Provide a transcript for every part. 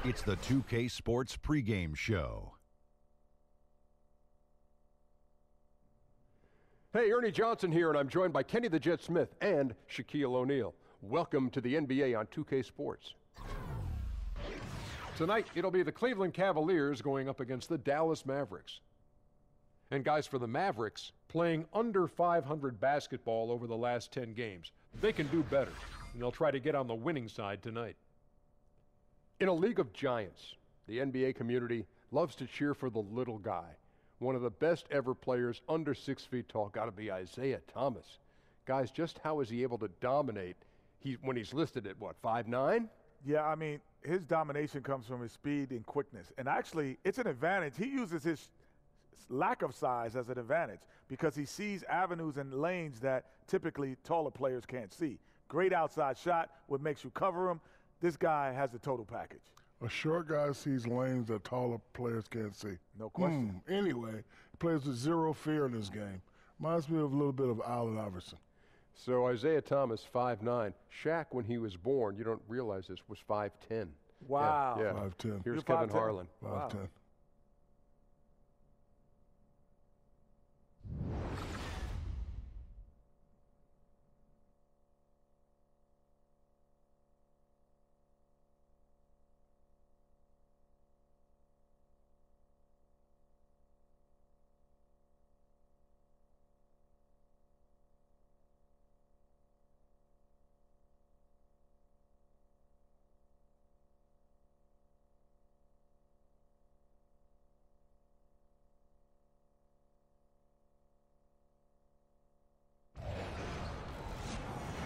It's the 2K Sports pregame show. Hey, Ernie Johnson here, and I'm joined by Kenny the Jet Smith and Shaquille O'Neal. Welcome to the NBA on 2K Sports. Tonight, it'll be the Cleveland Cavaliers going up against the Dallas Mavericks. And guys, for the Mavericks, playing under 500 basketball over the last 10 games, they can do better, and they'll try to get on the winning side tonight. In a league of giants, the NBA community loves to cheer for the little guy. One of the best ever players under 6 feet tall got to be Isaiah Thomas. Guys, just how is he able to dominate when he's listed at, what, 5'9"? Yeah, I mean, his domination comes from his speed and quickness. And actually, it's an advantage. He uses his lack of size as an advantage because he sees avenues and lanes that typically taller players can't see. Great outside shot, what makes you cover him. This guy has the total package. A short guy sees lanes that taller players can't see. No question. Anyway, he plays with zero fear in this game. Reminds me of a little bit of Allen Iverson. So Isaiah Thomas, 5'9". Shaq, when he was born, you don't realize this, was 5'10". Wow. Yeah. 5'10". Here's You're Kevin 5'10". Harlan. 5'10". Wow.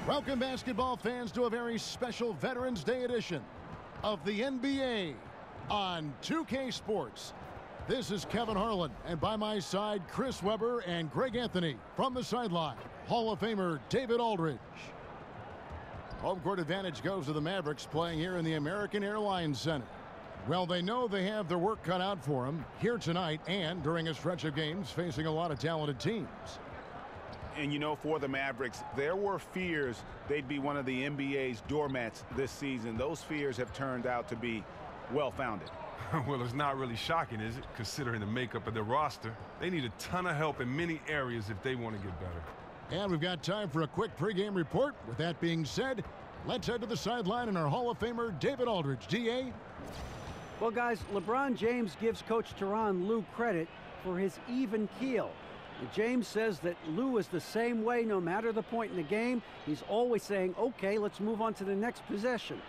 Welcome, basketball fans, to a very special Veterans Day edition of the NBA on 2K Sports. This is Kevin Harlan, and by my side, Chris Webber and Greg Anthony. From the sideline, Hall of Famer David Aldridge. Home court advantage goes to the Mavericks, playing here in the American Airlines Center. Well, they know they have their work cut out for them here tonight and during a stretch of games facing a lot of talented teams. And, you know, for the Mavericks, there were fears they'd be one of the NBA's doormats this season. Those fears have turned out to be well-founded. Well, it's not really shocking, is it, considering the makeup of their roster? They need a ton of help in many areas if they want to get better. And we've got time for a quick pregame report. With that being said, let's head to the sideline and our Hall of Famer, David Aldridge. D.A.? Well, guys, LeBron James gives Coach Tyronn Lue credit for his even keel. James says that Lue is the same way no matter the point in the game. He's always saying, okay, let's move on to the next possession.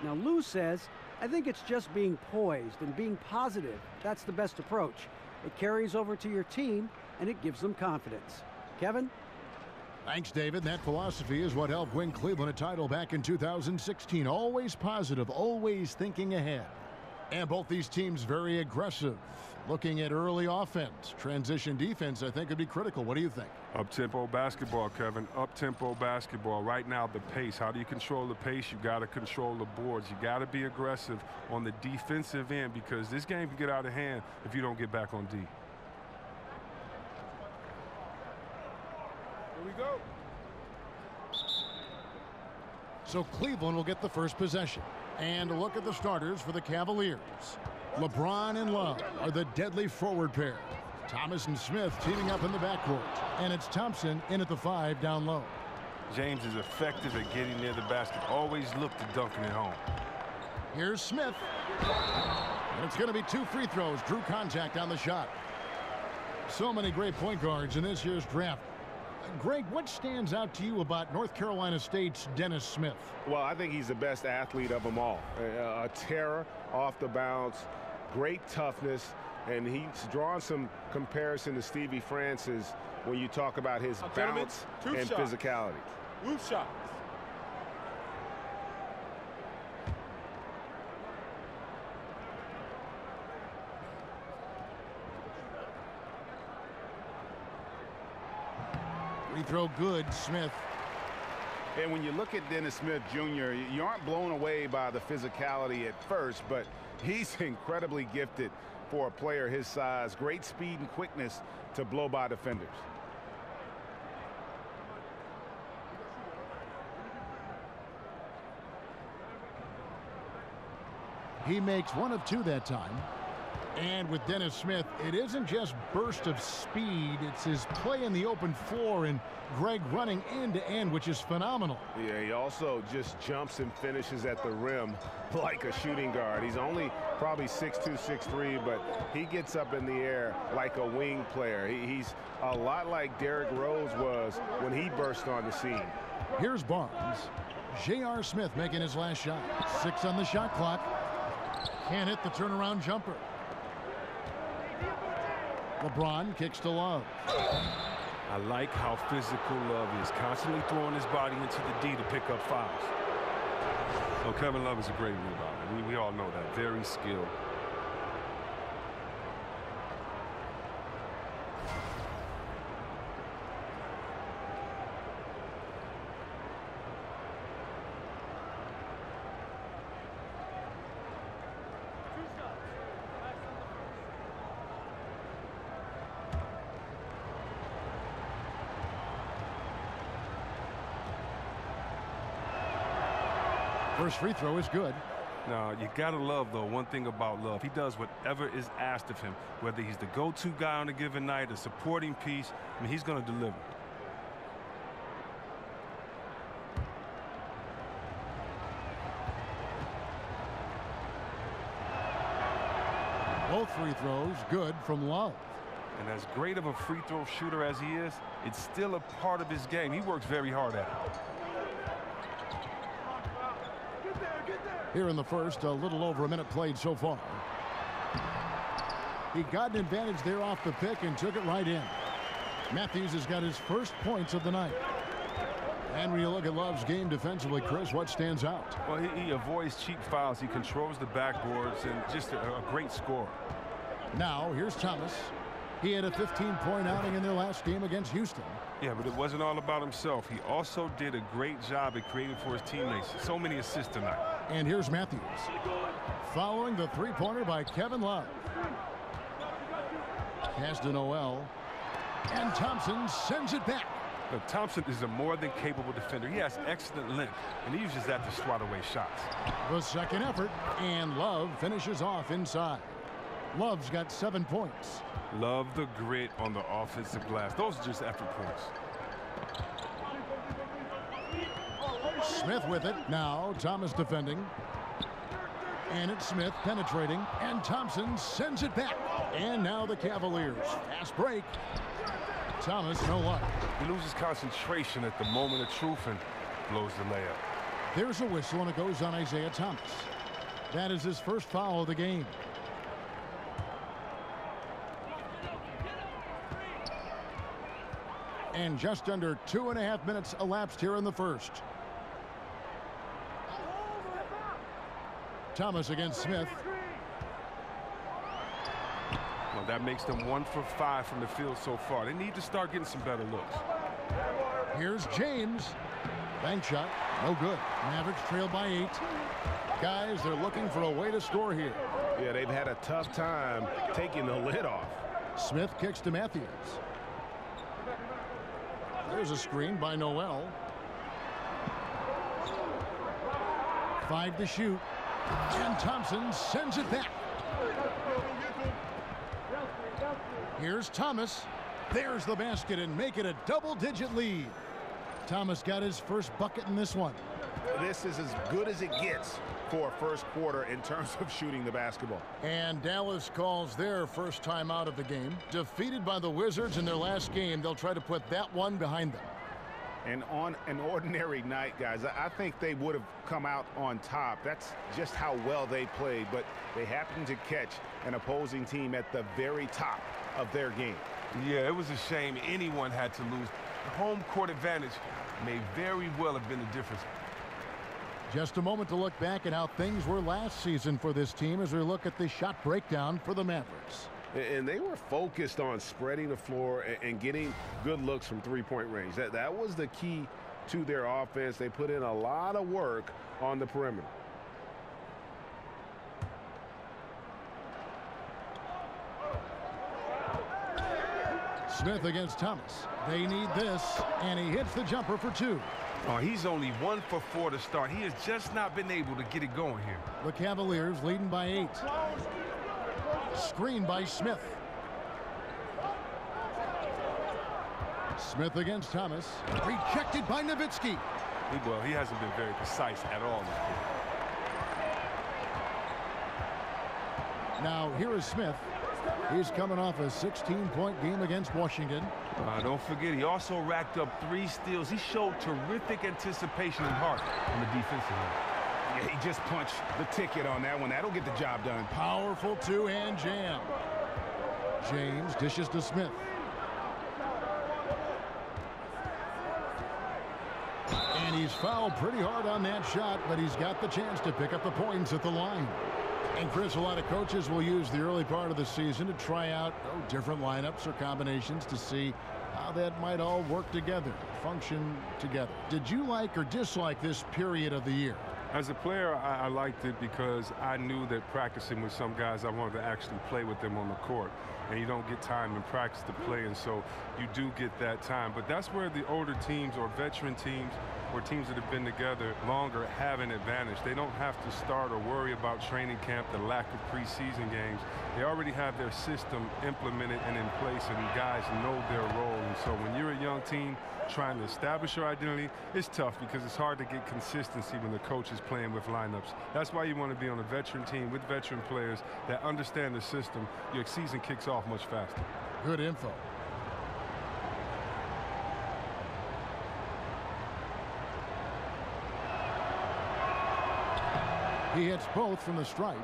Now, Lue says, I think it's just being poised and being positive. That's the best approach. It carries over to your team, and it gives them confidence. Kevin? Thanks, David. That philosophy is what helped win Cleveland a title back in 2016. Always positive, always thinking ahead. And both these teams very aggressive. Looking at early offense. Transition defense, I think, would be critical. What do you think? Up-tempo basketball, Kevin. Up-tempo basketball. Right now, the pace. How do you control the pace? You got to control the boards. You got to be aggressive on the defensive end because this game can get out of hand if you don't get back on D. Here we go. So Cleveland will get the first possession. And a look at the starters for the Cavaliers. LeBron and Love are the deadly forward pair. Thomas and Smith teaming up in the backcourt. And it's Thompson in at the 5 down low. James is effective at getting near the basket. Always look to dunking it home. Here's Smith. And it's going to be 2 free throws. Drew contact on the shot. So many great point guards in this year's draft. Greg, what stands out to you about North Carolina State's Dennis Smith? Well, I think he's the best athlete of them all. A terror off the bounce, great toughness, and he's drawn some comparison to Stevie Francis when you talk about his bounce and physicality. Roof shots. Free throw good, Smith. And when you look at Dennis Smith Jr., you aren't blown away by the physicality at first, but he's incredibly gifted for a player his size. Great speed and quickness to blow by defenders. He makes 1 of 2 that time. And with Dennis Smith, it isn't just burst of speed, it's his play in the open floor and Greg running end to end, which is phenomenal. Yeah, he also just jumps and finishes at the rim like a shooting guard. He's only probably 6'2", 6'3", but he gets up in the air like a wing player. He's a lot like Derrick Rose was when he burst on the scene. Here's Barnes. J.R. Smith making his last shot. 6 on the shot clock. Can't hit the turnaround jumper. LeBron kicks to Love. I like how physical Love is, constantly throwing his body into the D to pick up fouls. So Kevin Love is a great rebounder. We all know that. Very skilled. First free throw is good. Now, you got to love, though, one thing about Love. He does whatever is asked of him, whether he's the go-to guy on a given night, a supporting piece. I mean, he's going to deliver. Both free throws good from Love. And as great of a free throw shooter as he is, it's still a part of his game. He works very hard at it. Here in the first, a little over a minute played so far. He got an advantage there off the pick and took it right in. Matthews has got his first points of the night. And when you look at Love's game defensively, Chris, what stands out? Well, he avoids cheap fouls. He controls the backboards and just a great scorer. Now, here's Thomas. He had a 15-point outing in their last game against Houston. Yeah, but it wasn't all about himself. He also did a great job at creating for his teammates. So many assists tonight. And here's Matthews. Following the three-pointer by Kevin Love. Pass to Noel. And Thompson sends it back. Look, Thompson is a more than capable defender. He has excellent length, and he uses that to swat away shots. The second effort, and Love finishes off inside. Love's got 7 points. Love the grit on the offensive glass. Those are just effort points. Smith with it. Now Thomas defending. And it's Smith penetrating. And Thompson sends it back. And now the Cavaliers. Fast break. Thomas, no luck. He loses concentration at the moment of truth and blows the layup. There's a whistle, and it goes on Isaiah Thomas. That is his first foul of the game. And just under 2.5 minutes elapsed here in the first. Thomas against Smith. Well, that makes them 1 for 5 from the field so far. They need to start getting some better looks. Here's James. Bank shot. No good. Mavericks trail by 8. Guys, they're looking for a way to score here. Yeah, they've had a tough time taking the lid off. Smith kicks to Matthews. There's a screen by Noel. 5 to shoot. And Thompson sends it back. Here's Thomas. There's the basket and make it a double-digit lead. Thomas got his first bucket in this one. This is as good as it gets for a first quarter in terms of shooting the basketball. And Dallas calls their first time out of the game. Defeated by the Wizards in their last game, they'll try to put that one behind them. And on an ordinary night, guys, I think they would have come out on top. That's just how well they played, but they happened to catch an opposing team at the very top of their game. Yeah, it was a shame anyone had to lose. The home court advantage may very well have been the difference. Just a moment to look back at how things were last season for this team as we look at the shot breakdown for the Mavericks. And they were focused on spreading the floor and getting good looks from three-point range. That was the key to their offense. They put in a lot of work on the perimeter. Smith against Thomas. They need this, and he hits the jumper for 2. Oh, he's only 1 for 4 to start. He has just not been able to get it going here. The Cavaliers leading by 8. Screen by Smith. Smith against Thomas. Rejected by Nowitzki. Well, he hasn't been very precise at all this game. Now, here is Smith. He's coming off a 16-point game against Washington. Don't forget, he also racked up 3 steals. He showed terrific anticipation and heart on the defensive end. Yeah, he just punched the ticket on that one. That'll get the job done. Powerful two-hand jam. James dishes to Smith. And he's fouled pretty hard on that shot, but he's got the chance to pick up the points at the line. And Chris, a lot of coaches will use the early part of the season to try out different lineups or combinations to see how that might all work together, function together. Did you like or dislike this period of the year? As a player, I liked it because I knew that practicing with some guys, I wanted to actually play with them on the court. And you don't get time in practice to play, and so you do get that time. But that's where the older teams or veteran teams or teams that have been together longer have an advantage. They don't have to start or worry about training camp, the lack of preseason games. They already have their system implemented and in place, and guys know their role. And so when you're a young team trying to establish your identity, it's tough because it's hard to get consistency when the coach is playing with lineups. That's why you want to be on a veteran team with veteran players that understand the system. Your season kicks off much faster. Good info. He hits both from the stripe.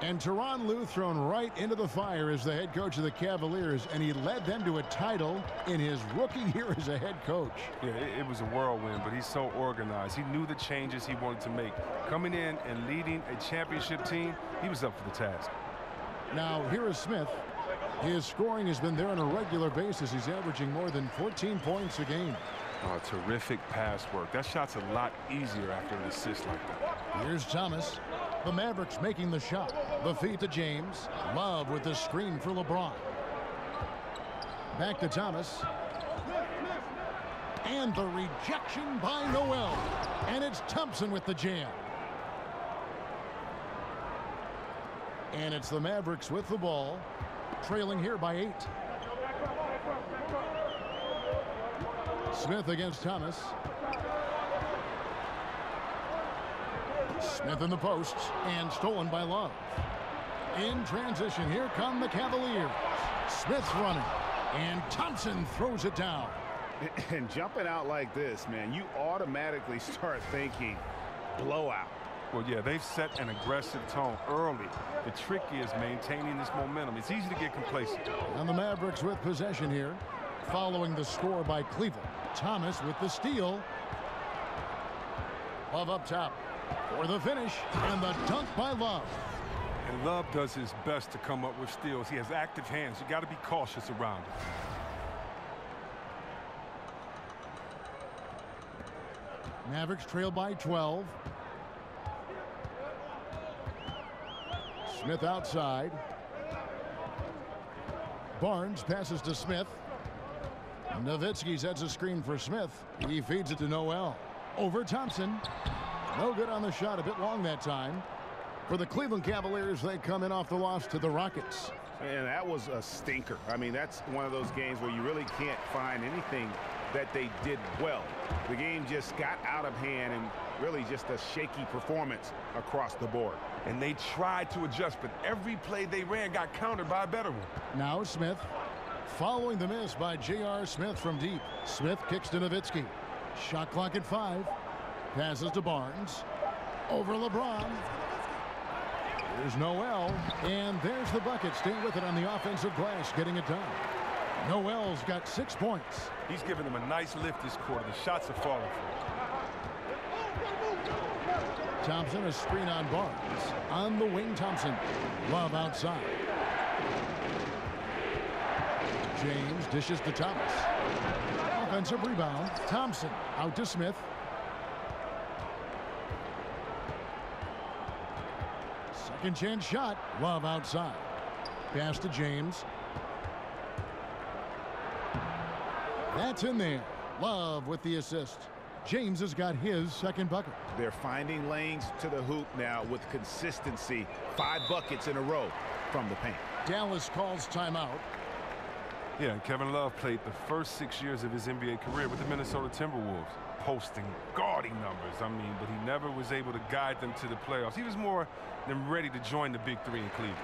And Tyronn Lue thrown right into the fire as the head coach of the Cavaliers, and he led them to a title in his rookie year as a head coach. Yeah, it was a whirlwind, but he's so organized. He knew the changes he wanted to make. Coming in and leading a championship team, he was up for the task. Now, here is Smith. His scoring has been there on a regular basis. He's averaging more than 14 points a game. Oh, terrific pass work. That shot's a lot easier after an assist like that. Here's Thomas. The Mavericks making the shot. The feed to James. Love with the screen for LeBron. Back to Thomas. And the rejection by Noel. And it's Thompson with the jam. And it's the Mavericks with the ball, trailing here by 8. Smith against Thomas. Smith in the posts and stolen by Love. In transition, here come the Cavaliers. Smith's running, and Thompson throws it down. And jumping out like this, man, you automatically start thinking blowout. Well, yeah, they've set an aggressive tone early. The trick is maintaining this momentum. It's easy to get complacent. And the Mavericks with possession here, following the score by Cleveland. Thomas with the steal. Love up top for the finish, and the dunk by Love. And Love does his best to come up with steals. He has active hands. You got to be cautious around him. Mavericks trail by 12. Smith outside. Barnes passes to Smith. Nowitzki sets a screen for Smith. He feeds it to Noel. Over Thompson. No good on the shot. A bit long that time. For the Cleveland Cavaliers, they come in off the loss to the Rockets. And that was a stinker. I mean, that's one of those games where you really can't find anything that they did well. The game just got out of hand and really just a shaky performance across the board. And they tried to adjust, but every play they ran got countered by a better one. Now Smith. Following the miss by J.R. Smith from deep. Smith kicks to Nowitzki. Shot clock at 5. Passes to Barnes. Over LeBron. There's Noel. And there's the bucket. Staying with it on the offensive glass. Getting it done. Noel's got 6 points. He's giving them a nice lift this quarter. The shots are falling for him. Thompson, a screen on Barnes. On the wing, Thompson. Love outside. James dishes to Thomas. Offensive rebound. Thompson out to Smith. Second chance shot. Love outside. Pass to James. That's in there. Love with the assist. James has got his second bucket. They're finding lanes to the hoop now with consistency. 5 buckets in a row from the paint. Dallas calls timeout. Yeah, and Kevin Love played the first 6 years of his NBA career with the Minnesota Timberwolves, posting guarding numbers. I mean, but he never was able to guide them to the playoffs. He was more than ready to join the Big Three in Cleveland.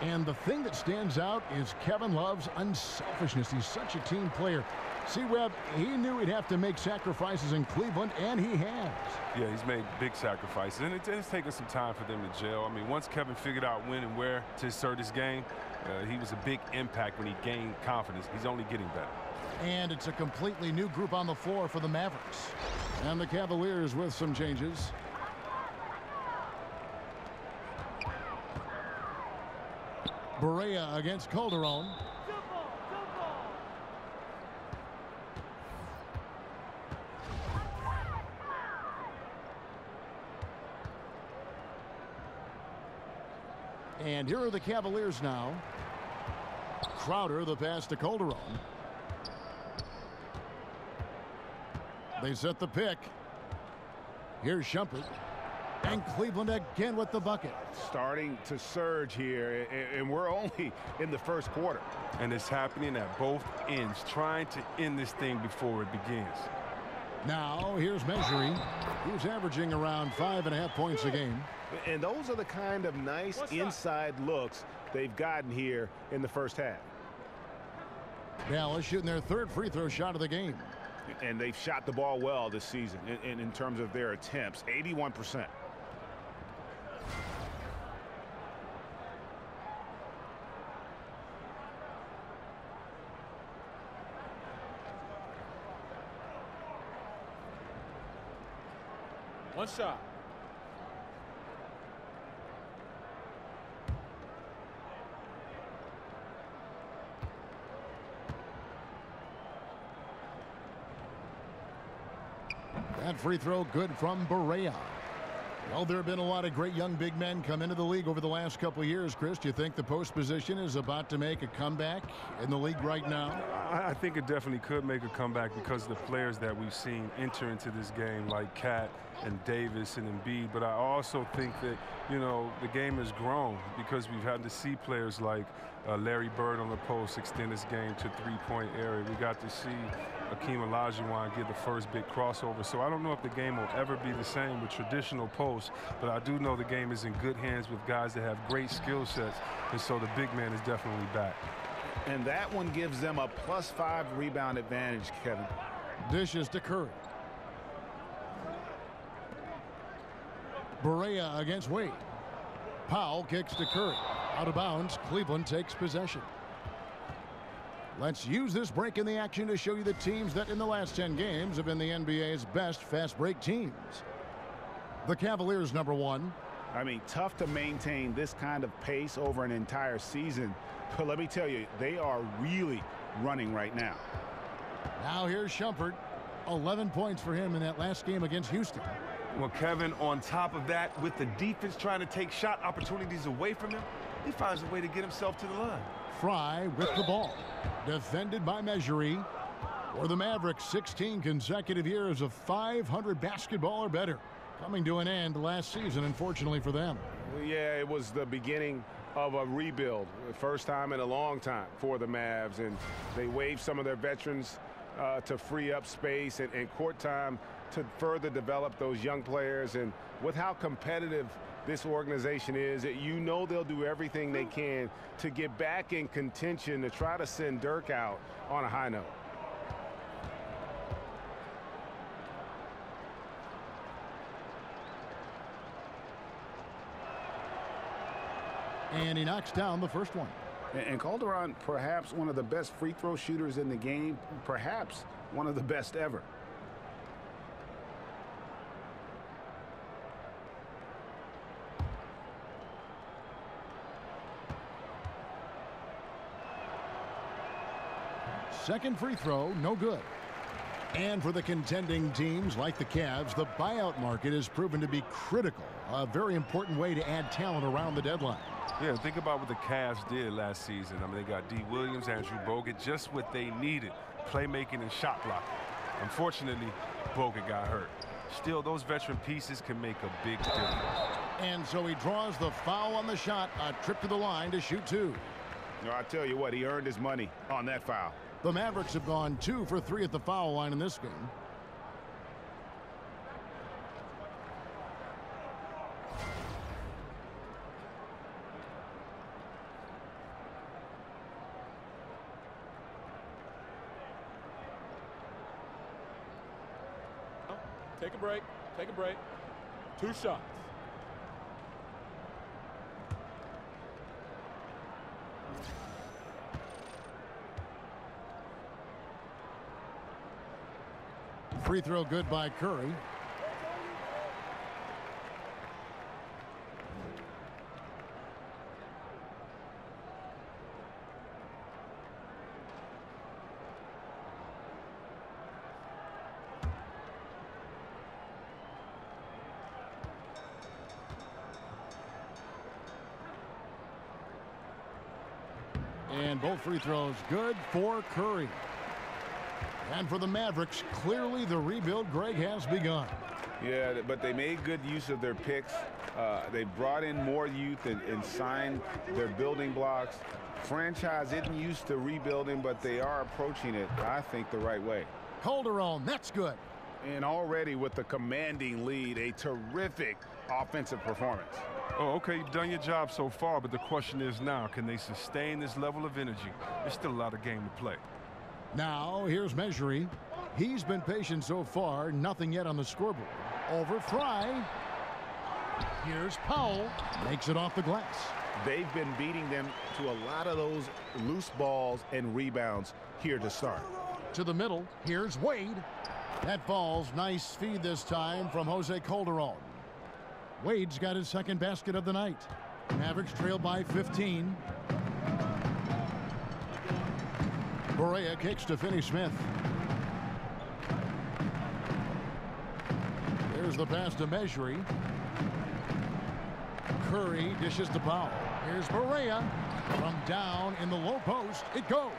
And the thing that stands out is Kevin Love's unselfishness. He's such a team player. See, Webb, he knew he'd have to make sacrifices in Cleveland, and he has. Yeah, he's made big sacrifices, and it's taken some time for them to gel. I mean, once Kevin figured out when and where to assert his game, he was a big impact when he gained confidence. He's only getting better. And it's a completely new group on the floor for the Mavericks. And the Cavaliers with some changes. Barea against Calderon. And here are the Cavaliers now. Crowder, the pass to Calderon. They set the pick. Here's Shumpert. And Cleveland again with the bucket. Starting to surge here, and we're only in the first quarter. And it's happening at both ends, trying to end this thing before it begins. Now, here's Measuring. He's averaging around 5.5 points a game. And those are the kind of nice inside looks they've gotten here in the first half. Dallas shooting their third free throw shot of the game. And they've shot the ball well this season in terms of their attempts, 81%. One shot. That free throw good from Barea. Well, there have been a lot of great young big men come into the league over the last couple of years. Chris, do you think the post position is about to make a comeback in the league right now? I think it definitely could make a comeback because of the players that we've seen enter into this game, like Cat and Davis and Embiid. But I also think that, you know, the game has grown because we've had to see players like Larry Bird on the post extend his game to three-point area. We got to see Akeem Olajuwon get the first big crossover. So I don't know if the game will ever be the same with traditional posts, but I do know the game is in good hands with guys that have great skill sets, and so the big man is definitely back. And that one gives them a +5 rebound advantage, Kevin. Dishes to Curry. Barea against Wade. Powell kicks to Curry. Out of bounds, Cleveland takes possession. Let's use this break in the action to show you the teams that in the last 10 games have been the NBA's best fast break teams. The Cavaliers, number 1. I mean, tough to maintain this kind of pace over an entire season. But let me tell you, they are really running right now. Now here's Shumpert. 11 points for him in that last game against Houston. Well, Kevin, on top of that, with the defense trying to take shot opportunities away from him, he finds a way to get himself to the line. Fry with the ball. Defended by Measuring. For the Mavericks, 16 consecutive years of 500 basketball or better. Coming to an end last season, unfortunately for them. Yeah, it was the beginning of a rebuild. The first time in a long time for the Mavs. And they waived some of their veterans to free up space and court time to further develop those young players. And with how competitive this organization is, you know they'll do everything they can to get back in contention to try to send Dirk out on a high note. And he knocks down the first one. And Calderon, perhaps one of the best free throw shooters in the game, perhaps one of the best ever. Second free throw, no good. And for the contending teams like the Cavs, the buyout market has proven to be critical, a very important way to add talent around the deadline. Yeah, think about what the Cavs did last season. I mean, they got D. Williams, Andrew Bogut, just what they needed, playmaking and shot blocking. Unfortunately, Bogut got hurt. Still, those veteran pieces can make a big difference. And so he draws the foul on the shot, a trip to the line to shoot 2. No, I tell you what, he earned his money on that foul. The Mavericks have gone 2 for 3 at the foul line in this game. Take a break. Take a break. 2 shots. Free throw good by Curry. And both free throws good for Curry. And for the Mavericks, clearly the rebuild, Greg, has begun. Yeah, but they made good use of their picks. They brought in more youth and signed their building blocks. Franchise isn't used to rebuilding, but they are approaching it, I think, the right way. Calderon, that's good. And already with the commanding lead, a terrific offensive performance. Oh, okay, you've done your job so far, but the question is now, can they sustain this level of energy? There's still a lot of game to play. Now, here's Measury. He's been patient so far, nothing yet on the scoreboard. Over Fry. Here's Powell. Makes it off the glass. They've been beating them to a lot of those loose balls and rebounds here to start. To the middle, here's Wade. That falls. Nice feed this time from Jose Calderon. Wade's got his second basket of the night. Mavericks trail by 15. Barea kicks to Finney-Smith. There's the pass to Measury. Curry dishes to Powell. Here's Barea. From down in the low post, it goes.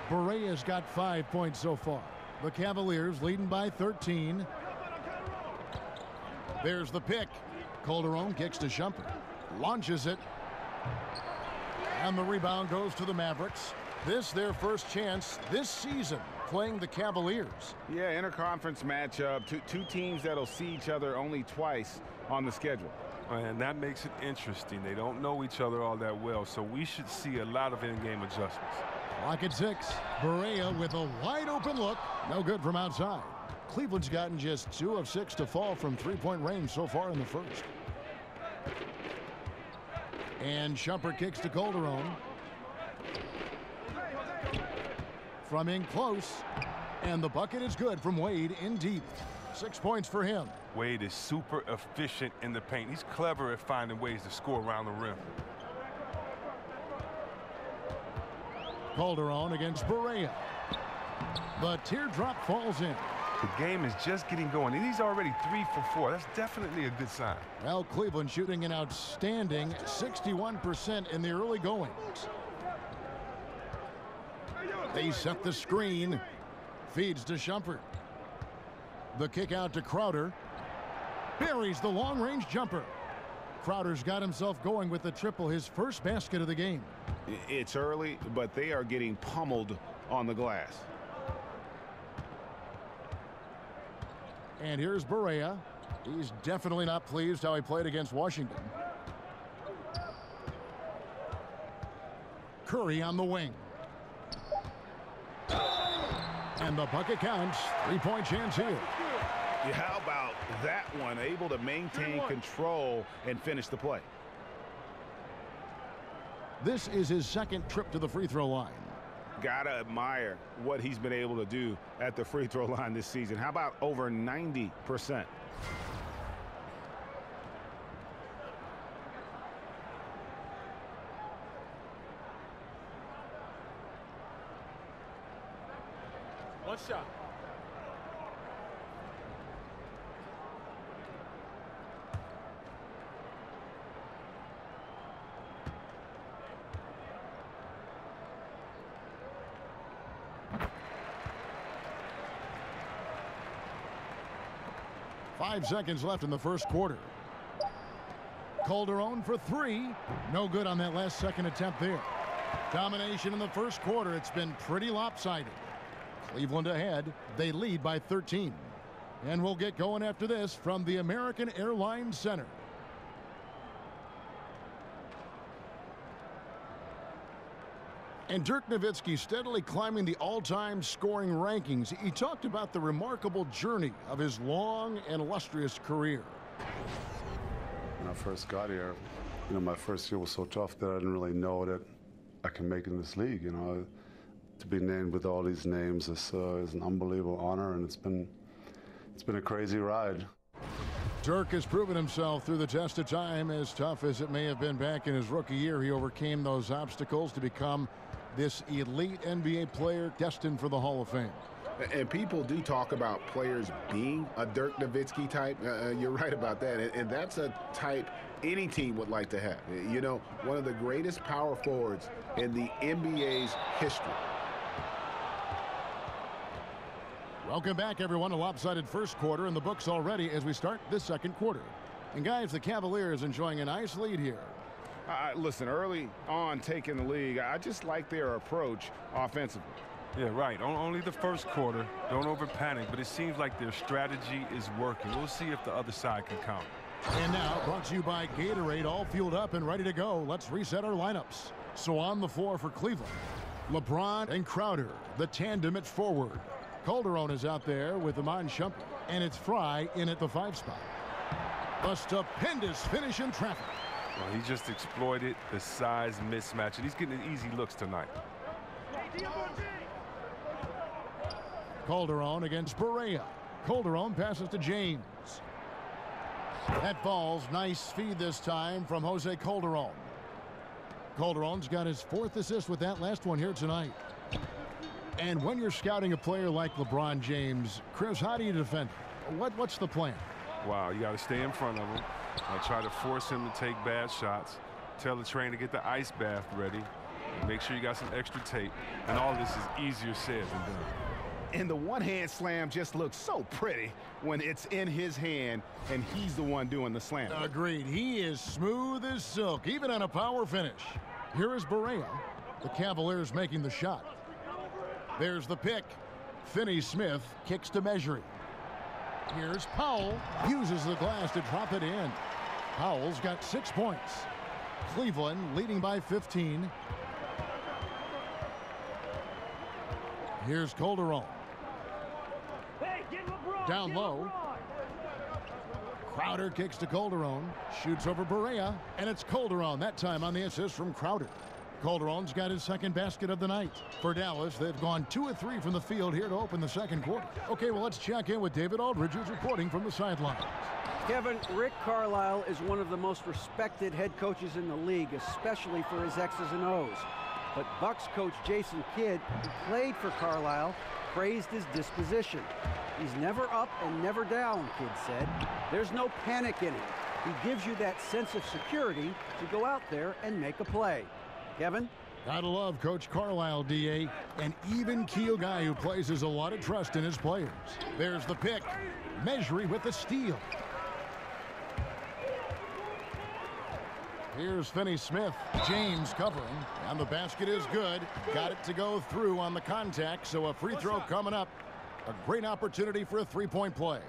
Barea's got 5 points so far. The Cavaliers leading by 13. There's the pick. Calderon kicks to Shumpert. Launches it. And the rebound goes to the Mavericks. This their first chance this season playing the Cavaliers. Yeah, interconference matchup. Two teams that'll see each other only twice on the schedule. And that makes it interesting. They don't know each other all that well, so we should see a lot of in-game adjustments. Clock at 6. Barea with a wide open look. No good from outside. Cleveland's gotten just 2 of 6 to fall from three-point range so far in the first. And Shumpert kicks to Calderon. From in close. And the bucket is good from Wade in deep. 6 points for him. Wade is super efficient in the paint. He's clever at finding ways to score around the rim. Calderon against Barea. The teardrop falls in. The game is just getting going, and he's already 3 for 4. That's definitely a good sign. Well, Cleveland shooting an outstanding 61% in the early goings. They set the screen. Feeds to Shumpert. The kick out to Crowder. Buries the long-range jumper. Crowder's got himself going with the triple, his first basket of the game. It's early, but they are getting pummeled on the glass. And here's Barea. He's definitely not pleased how he played against Washington. Curry on the wing. And the bucket counts. 3-point chance here. Yeah, how about that one? Able to maintain control and finish the play. This is his second trip to the free throw line. Gotta admire what he's been able to do at the free throw line this season. How about over 90%? One shot. 5 seconds left in the first quarter. Calderon for 3. No good on that last second attempt there. Domination in the first quarter. It's been pretty lopsided. Cleveland ahead. They lead by 13. And we'll get going after this from the American Airlines Center. And Dirk Nowitzki steadily climbing the all-time scoring rankings. He talked about the remarkable journey of his long and illustrious career. When I first got here, my first year was so tough that I didn't really know that I can make it in this league. To be named with all these names is an unbelievable honor, and it's been a crazy ride. Dirk has proven himself through the test of time. As tough as it may have been back in his rookie year, he overcame those obstacles to become this elite NBA player destined for the Hall of Fame. And people do talk about players being a Dirk Nowitzki type. You're right about that. And that's a type any team would like to have. One of the greatest power forwards in the NBA's history. Welcome back, everyone. A lopsided first quarter in the books already as we start this second quarter. And, guys, the Cavaliers enjoying a nice lead here. Listen, early on taking the league, I just like their approach offensively. Yeah, right. Only the first quarter. Don't over-panic, but it seems like their strategy is working. We'll see if the other side can counter. And now, brought to you by Gatorade, all fueled up and ready to go. Let's reset our lineups. So on the floor for Cleveland, LeBron and Crowder, the tandem at forward. Calderon is out there with Iman Shumpert, and it's Fry in at the 5 spot. A stupendous finish in traffic. Well, he just exploited the size mismatch, and he's getting easy looks tonight. Calderon against Barea. Calderon passes to James. That falls. Nice feed this time from Jose Calderon. Calderon's got his 4th assist with that last one here tonight. And when you're scouting a player like LeBron James, Chris, how do you defend him? What's the plan? Wow, you got to stay in front of him. Try to force him to take bad shots. Tell the trainer to get the ice bath ready. Make sure you got some extra tape. And all this is easier said than done. And the one-hand slam just looks so pretty when it's in his hand and he's the one doing the slam. Agreed. He is smooth as silk, even on a power finish. Here is Barea. The Cavaliers making the shot. There's the pick. Finney-Smith kicks to Measuring. Here's Powell. Uses the glass to drop it in. Powell's got 6 points. Cleveland leading by 15. Here's Calderon. Down low. Crowder kicks to Calderon. Shoots over Barea. And it's Calderon, that time on the assist from Crowder. Calderon's got his 2nd basket of the night. For Dallas, they've gone 2 of 3 from the field here to open the second quarter. Okay, well, let's check in with David Aldridge, who's reporting from the sidelines. Kevin, Rick Carlisle is one of the most respected head coaches in the league, especially for his X's and O's. But Bucks coach Jason Kidd, who played for Carlisle, praised his disposition. He's never up and never down, Kidd said. There's no panic in him. He gives you that sense of security to go out there and make a play. Kevin? Gotta love Coach Carlisle, D.A. An even-keel guy who places a lot of trust in his players. There's the pick. Measuring with the steal. Here's Finney-Smith. James covering. And the basket is good. Got it to go through on the contact, so a free throw coming up. A great opportunity for a three-point play.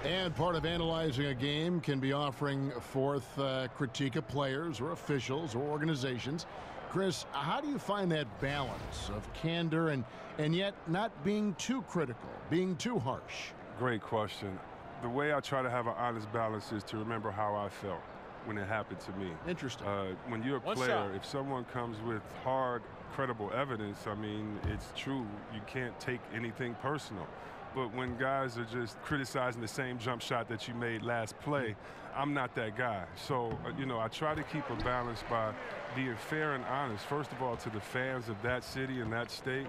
And part of analyzing a game can be offering forth critique of players or officials or organizations. Chris, how do you find that balance of candor and yet not being too critical, being too harsh? Great question. The way I try to have an honest balance is to remember how I felt when it happened to me. Interesting. When you're a player, if someone comes with hard, credible evidence, I mean, it's true. You can't take anything personal. But when guys are just criticizing the same jump shot that you made last play, I'm not that guy. So, you know, I try to keep a balance by being fair and honest, first of all, to the fans of that city and that state,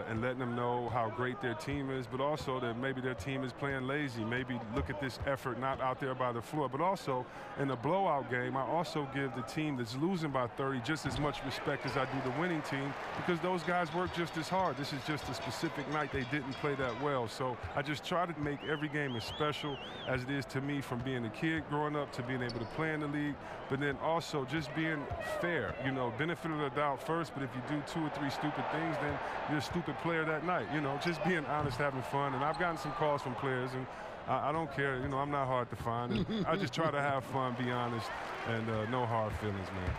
and letting them know how great their team is, but also that maybe their team is playing lazy. Maybe look at this effort not out there by the floor. But also, in a blowout game, I also give the team that's losing by 30 just as much respect as I do the winning team, because those guys work just as hard. This is just a specific night they didn't play that well. So I just try to make every game as special as it is to me, from being a kid growing up to being able to play in the league, but then also just being fair. You know, benefit of the doubt first, but if you do 2 or 3 stupid things, then you're a stupid player that night. You know, just being honest, having fun. And I've gotten some calls from players, and I don't care. You know, I'm not hard to find. And I just try to have fun, be honest, and no hard feelings, man.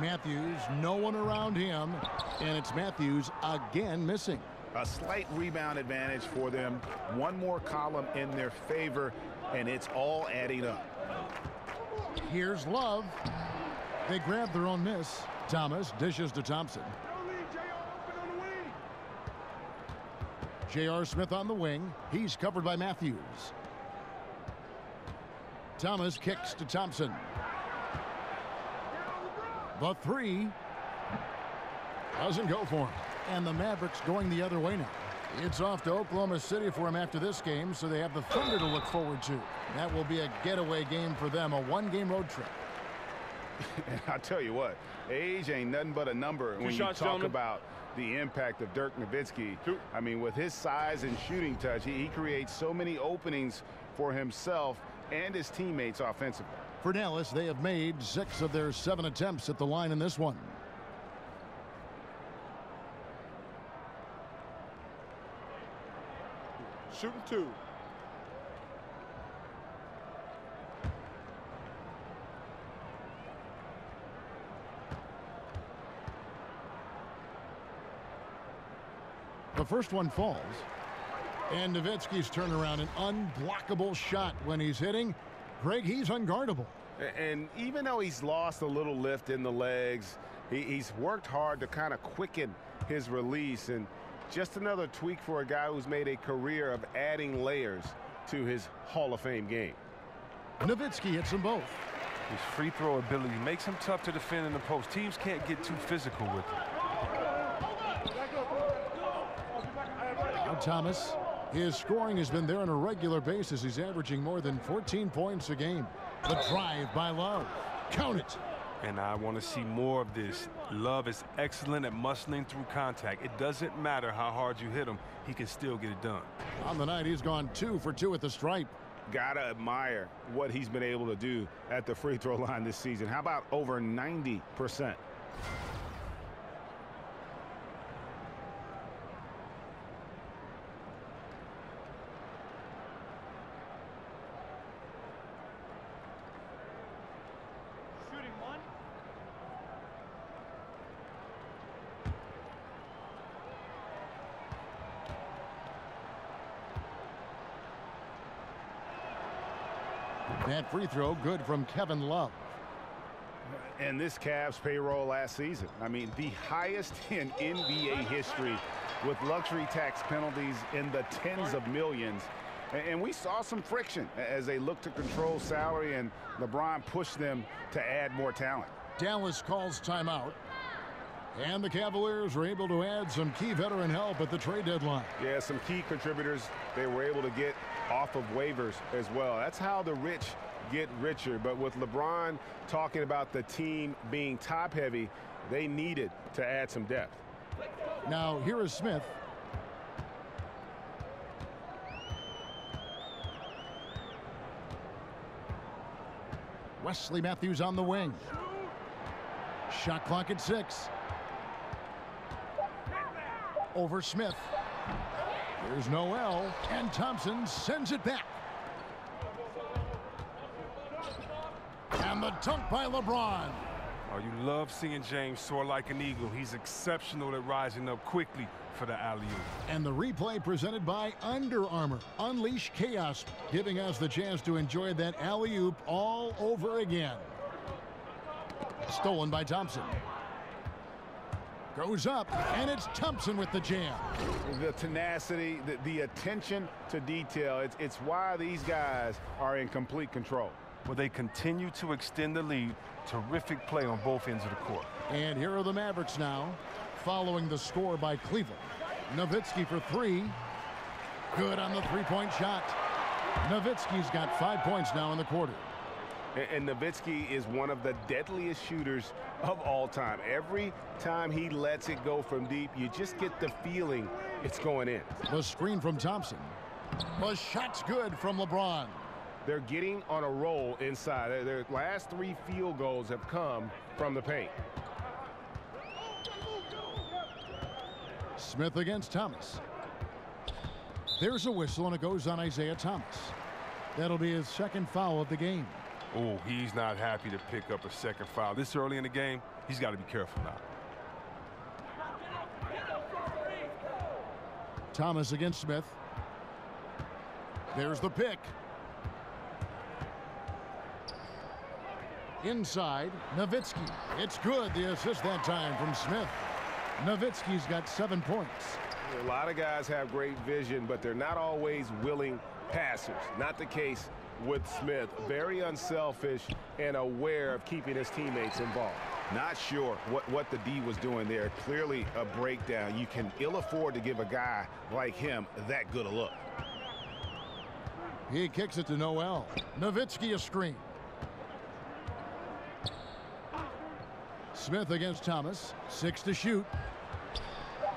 Matthews, no one around him, and it's Matthews again missing. A slight rebound advantage for them. One more column in their favor, and it's all adding up. Here's Love. They grab their own miss. Thomas dishes to Thompson. J.R. Smith on the wing. He's covered by Matthews. Thomas kicks to Thompson. The three doesn't go for him. And the Mavericks going the other way now. It's off to Oklahoma City for him after this game, so they have the Thunder to look forward to. That will be a getaway game for them, a one-game road trip. And I'll tell you what, age ain't nothing but a number when you talk about the impact of Dirk Nowitzki. I mean, with his size and shooting touch, he creates so many openings for himself and his teammates offensively. For Dallas, they have made 6 of their 7 attempts at the line in this one. Shooting 2. The first one falls. And Nowitzki's turnaround, an unblockable shot when he's hitting. Greg, he's unguardable. And even though he's lost a little lift in the legs, he's worked hard to kind of quicken his release. And just another tweak for a guy who's made a career of adding layers to his Hall of Fame game. Nowitzki hits them both. His free throw ability makes him tough to defend in the post. Teams can't get too physical with him. Now Thomas, his scoring has been there on a regular basis. He's averaging more than 14 points a game. The drive by Love. Count it. And I want to see more of this. Love is excellent at muscling through contact. It doesn't matter how hard you hit him, he can still get it done. On the night, he's gone 2 for 2 at the stripe. Gotta admire what he's been able to do at the free throw line this season. How about over 90%? That free throw good from Kevin Love. And this Cavs payroll last season, I mean, the highest in NBA history, with luxury tax penalties in the tens of millions. And we saw some friction as they looked to control salary, and LeBron pushed them to add more talent. Dallas calls timeout. And the Cavaliers were able to add some key veteran help at the trade deadline. Yeah, some key contributors they were able to get off of waivers as well. That's how the rich get richer. But with LeBron talking about the team being top heavy, they needed to add some depth. Now here is Smith. Wesley Matthews on the wing. Shot clock at 6. Over Smith. Here's Noel, and Thompson sends it back. And the dunk by LeBron. Oh, you love seeing James soar like an eagle. He's exceptional at rising up quickly for the alley-oop. And the replay presented by Under Armour. Unleash chaos, giving us the chance to enjoy that alley-oop all over again. Stolen by Thompson. Goes up, and it's Thompson with the jam. The tenacity, the attention to detail, it's why these guys are in complete control. where they continue to extend the lead. Terrific play on both ends of the court. And here are the Mavericks now, following the score by Cleveland. Nowitzki for three. Good on the three-point shot. Nowitzki's got 5 points now in the quarter. And Nowitzki is one of the deadliest shooters of all time. Every time he lets it go from deep, you just get the feeling it's going in. The screen from Thompson. The shot's good from LeBron. They're getting on a roll inside. Their last 3 field goals have come from the paint. Smith against Thomas. There's a whistle, and it goes on Isaiah Thomas. That'll be his second foul of the game. Oh, he's not happy to pick up a second foul. This early in the game, he's got to be careful now. Thomas against Smith. There's the pick. Inside, Nowitzki. It's good. The assist that time from Smith. Nowitzki's got 7 points. A lot of guys have great vision, but they're not always willing passers. Not the case with Smith. Very unselfish and aware of keeping his teammates involved. Not sure what the D was doing there. Clearly a breakdown. You can ill afford to give a guy like him that good a look. He kicks it to Noel. Nowitzki a screen. Smith against Thomas. 6 to shoot.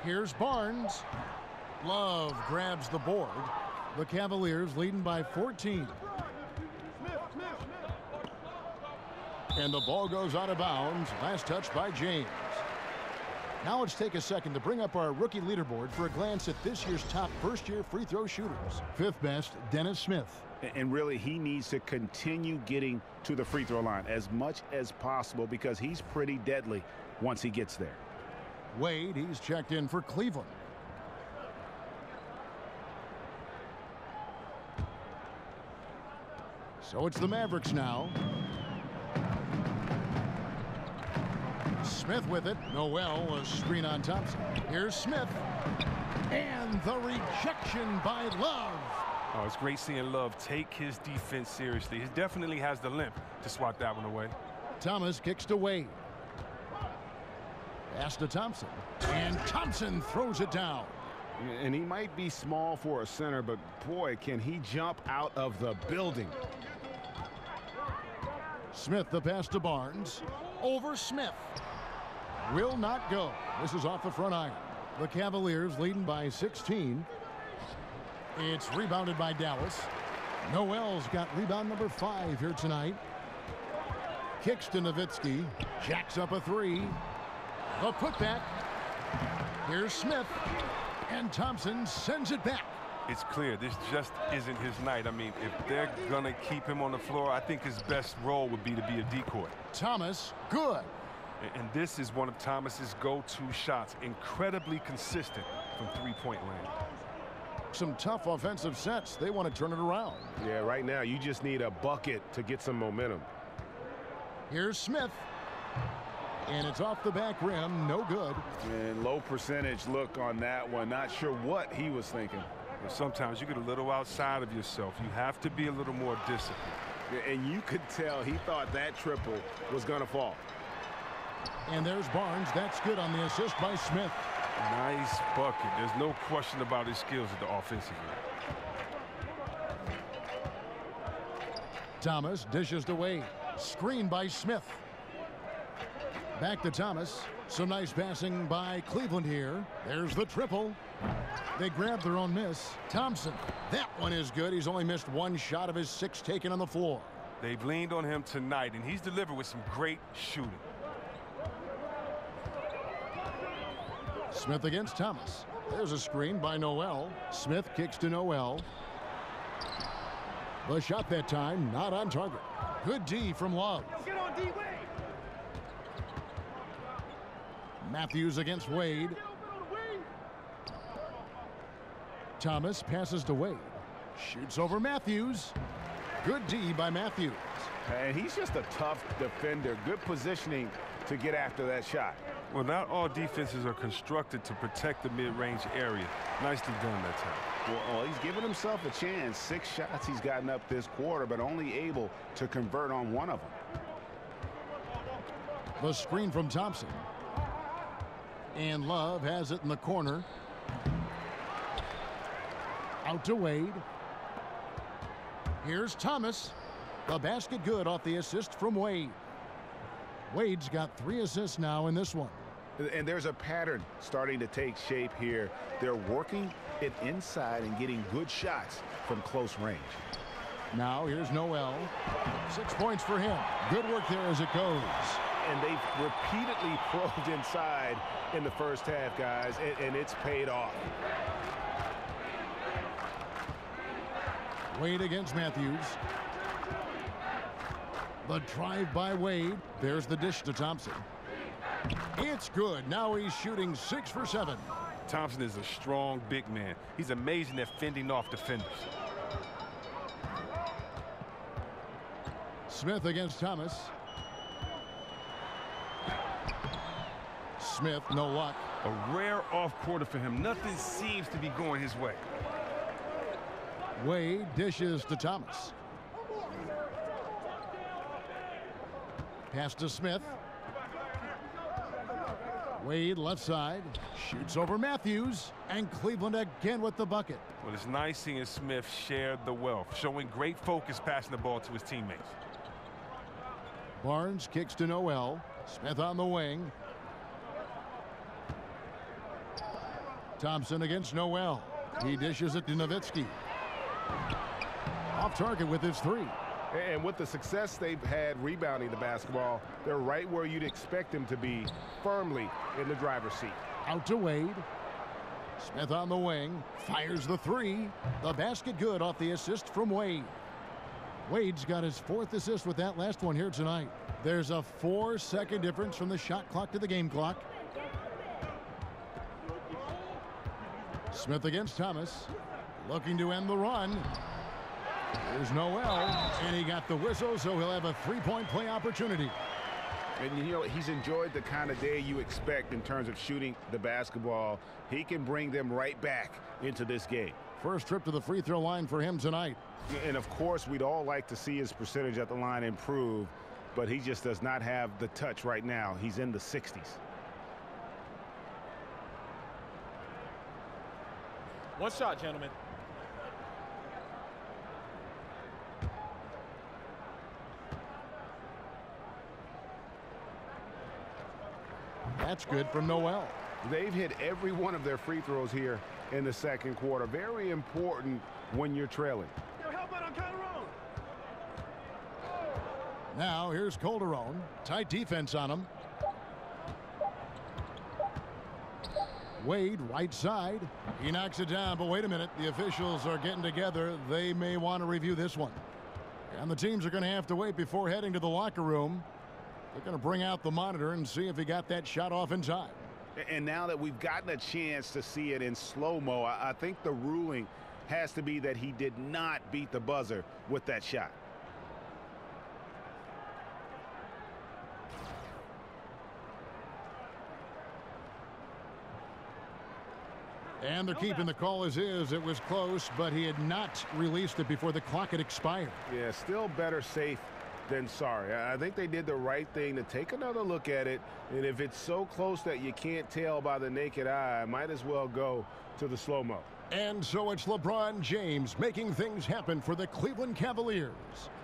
Here's Barnes. Love grabs the board. The Cavaliers leading by 14. And the ball goes out of bounds. Last touch by James. Now let's take a second to bring up our rookie leaderboard for a glance at this year's top first-year free throw shooters. 5th best, Dennis Smith. And really, he needs to continue getting to the free throw line as much as possible because he's pretty deadly once he gets there. Wade, he's checked in for Cleveland. So it's the Mavericks now. Smith with it. Noel, a screen on Thompson. Here's Smith. And the rejection by Love. Oh, it's great seeing Love take his defense seriously. He definitely has the limp to swat that one away. Thomas kicks to Wade. Pass to Thompson. And Thompson throws it down. And he might be small for a center, but boy, can he jump out of the building. Smith the pass to Barnes. Over Smith. Will not go. This is off the front iron. The Cavaliers leading by 16. It's rebounded by Dallas. Noel's got rebound number 5 here tonight. Kicks to Nowitzki. Jacks up a 3. The putback. Here's Smith. And Thompson sends it back. It's clear this just isn't his night. I mean, if they're going to keep him on the floor, I think his best role would be to be a decoy. Thomas, good. And this is one of Thomas's go-to shots. Incredibly consistent from three-point land. Some tough offensive sets. They want to turn it around. Yeah, right now you just need a bucket to get some momentum. Here's Smith. And it's off the back rim. No good. And low percentage look on that one. Not sure what he was thinking. Sometimes you get a little outside of yourself. You have to be a little more disciplined. And you could tell he thought that triple was going to fall. And there's Barnes. That's good on the assist by Smith. Nice bucket. There's no question about his skills at the offensive end. Thomas dishes to Wade. Screen by Smith. Back to Thomas. Some nice passing by Cleveland here. There's the triple. They grab their own miss. Thompson. That one is good. He's only missed 1 shot of his 6 taken on the floor. They've leaned on him tonight, and he's delivered with some great shooting. Smith against Thomas. There's a screen by Noel. Smith kicks to Noel. The shot that time not on target. Good D from Love. Get on D, Wade. Matthews against Wade. Thomas passes to Wade. Shoots over Matthews. Good D by Matthews. And he's just a tough defender. Good positioning to get after that shot. Well, not all defenses are constructed to protect the mid-range area. Nicely done that time. Well, he's given himself a chance. 6 shots he's gotten up this quarter, but only able to convert on 1 of them. The screen from Thompson. And Love has it in the corner. Out to Wade. Here's Thomas. The basket good off the assist from Wade. Wade's got 3 assists now in this one. And there's a pattern starting to take shape here. They're working it inside and getting good shots from close range. Now here's Noel. 6 points for him. Good work there as it goes. And they've repeatedly probed inside in the first half, guys, and it's paid off. Wade against Matthews. The drive by Wade. There's the dish to Thompson. It's good. Now he's shooting 6 for 7. Thompson is a strong big man. He's amazing at fending off defenders. Smith against Thomas. Smith, no luck. A rare off quarter for him. Nothing seems to be going his way. Wade dishes to Thomas. Pass to Smith. Wade left side. Shoots over Matthews. And Cleveland again with the bucket. Well, it's nice seeing Smith share the wealth, showing great focus passing the ball to his teammates. Barnes kicks to Noel. Smith on the wing. Thompson against Noel. He dishes it to Nowitzki. Off target with his 3. And with the success they've had rebounding the basketball, they're right where you'd expect them to be, firmly in the driver's seat. Out to Wade. Smith on the wing. Fires the 3. The basket good off the assist from Wade. Wade's got his 4th assist with that last one here tonight. There's a 4-second difference from the shot clock to the game clock. Smith against Thomas. Looking to end the run. There's Noel, and he got the whistle, so he'll have a 3-point play opportunity. And, you know, he's enjoyed the kind of day you expect in terms of shooting the basketball. He can bring them right back into this game. First trip to the free throw line for him tonight. And, of course, we'd all like to see his percentage at the line improve, but he just does not have the touch right now. He's in the 60s. One shot, gentlemen. That's good from Noel. They've hit every one of their free throws here in the second quarter. Very important when you're trailing. Now here's Calderon. Tight defense on him. Wade, right side. He knocks it down, but wait a minute. The officials are getting together. They may want to review this one. And the teams are going to have to wait before heading to the locker room. They're going to bring out the monitor and see if he got that shot off in time. And now that we've gotten a chance to see it in slow-mo, I think the ruling has to be that he did not beat the buzzer with that shot. And they're keeping the call as is. It was close, but he had not released it before the clock had expired. Yeah, still better safe than sorry. I think they did the right thing to take another look at it. And if it's so close that you can't tell by the naked eye, might as well go to the slow-mo. And so it's LeBron James making things happen for the Cleveland Cavaliers.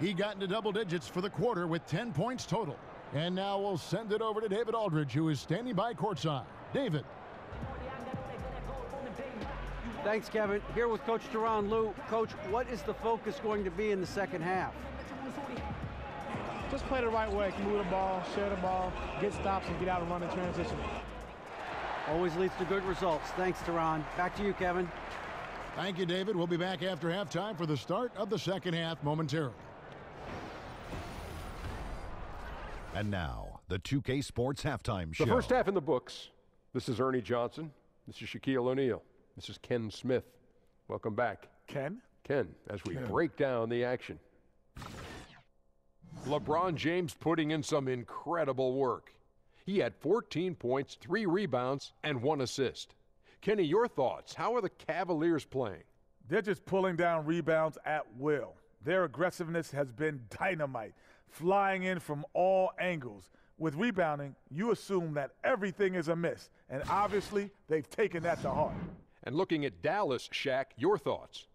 He got into double digits for the quarter with 10 points total. And now we'll send it over to David Aldridge, who is standing by courtside. David. Thanks, Kevin. Here with Coach Tyronn Lue. Coach, what is the focus going to be in the second half? Just play the right way. Move the ball, share the ball, get stops, and get out and run in transition. Always leads to good results. Thanks, Tyronn. Back to you, Kevin. Thank you, David. We'll be back after halftime for the start of the second half momentarily. And now, the 2K Sports Halftime Show. The first half in the books. This is Ernie Johnson. This is Shaquille O'Neal. This is Ken Smith. Welcome back. Ken? Ken, as we break down the action. LeBron James putting in some incredible work. He had 14 points, 3 rebounds, and 1 assist. Kenny, your thoughts? How are the Cavaliers playing? They're just pulling down rebounds at will. Their aggressiveness has been dynamite, flying in from all angles. With rebounding, you assume that everything is amiss, and obviously they've taken that to heart. And looking at Dallas, Shaq, your thoughts?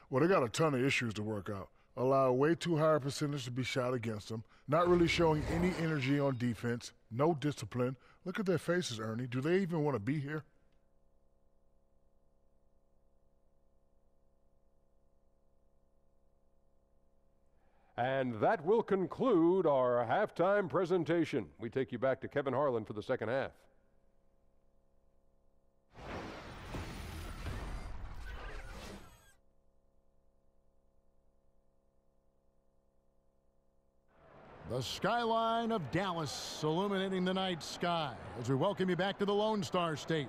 Well, they got a ton of issues to work out. Allow way too high a percentage to be shot against them, not really showing any energy on defense, no discipline. Look at their faces, Ernie. Do they even want to be here? And that will conclude our halftime presentation. We take you back to Kevin Harlan for the second half. The skyline of Dallas illuminating the night sky as we welcome you back to the Lone Star State.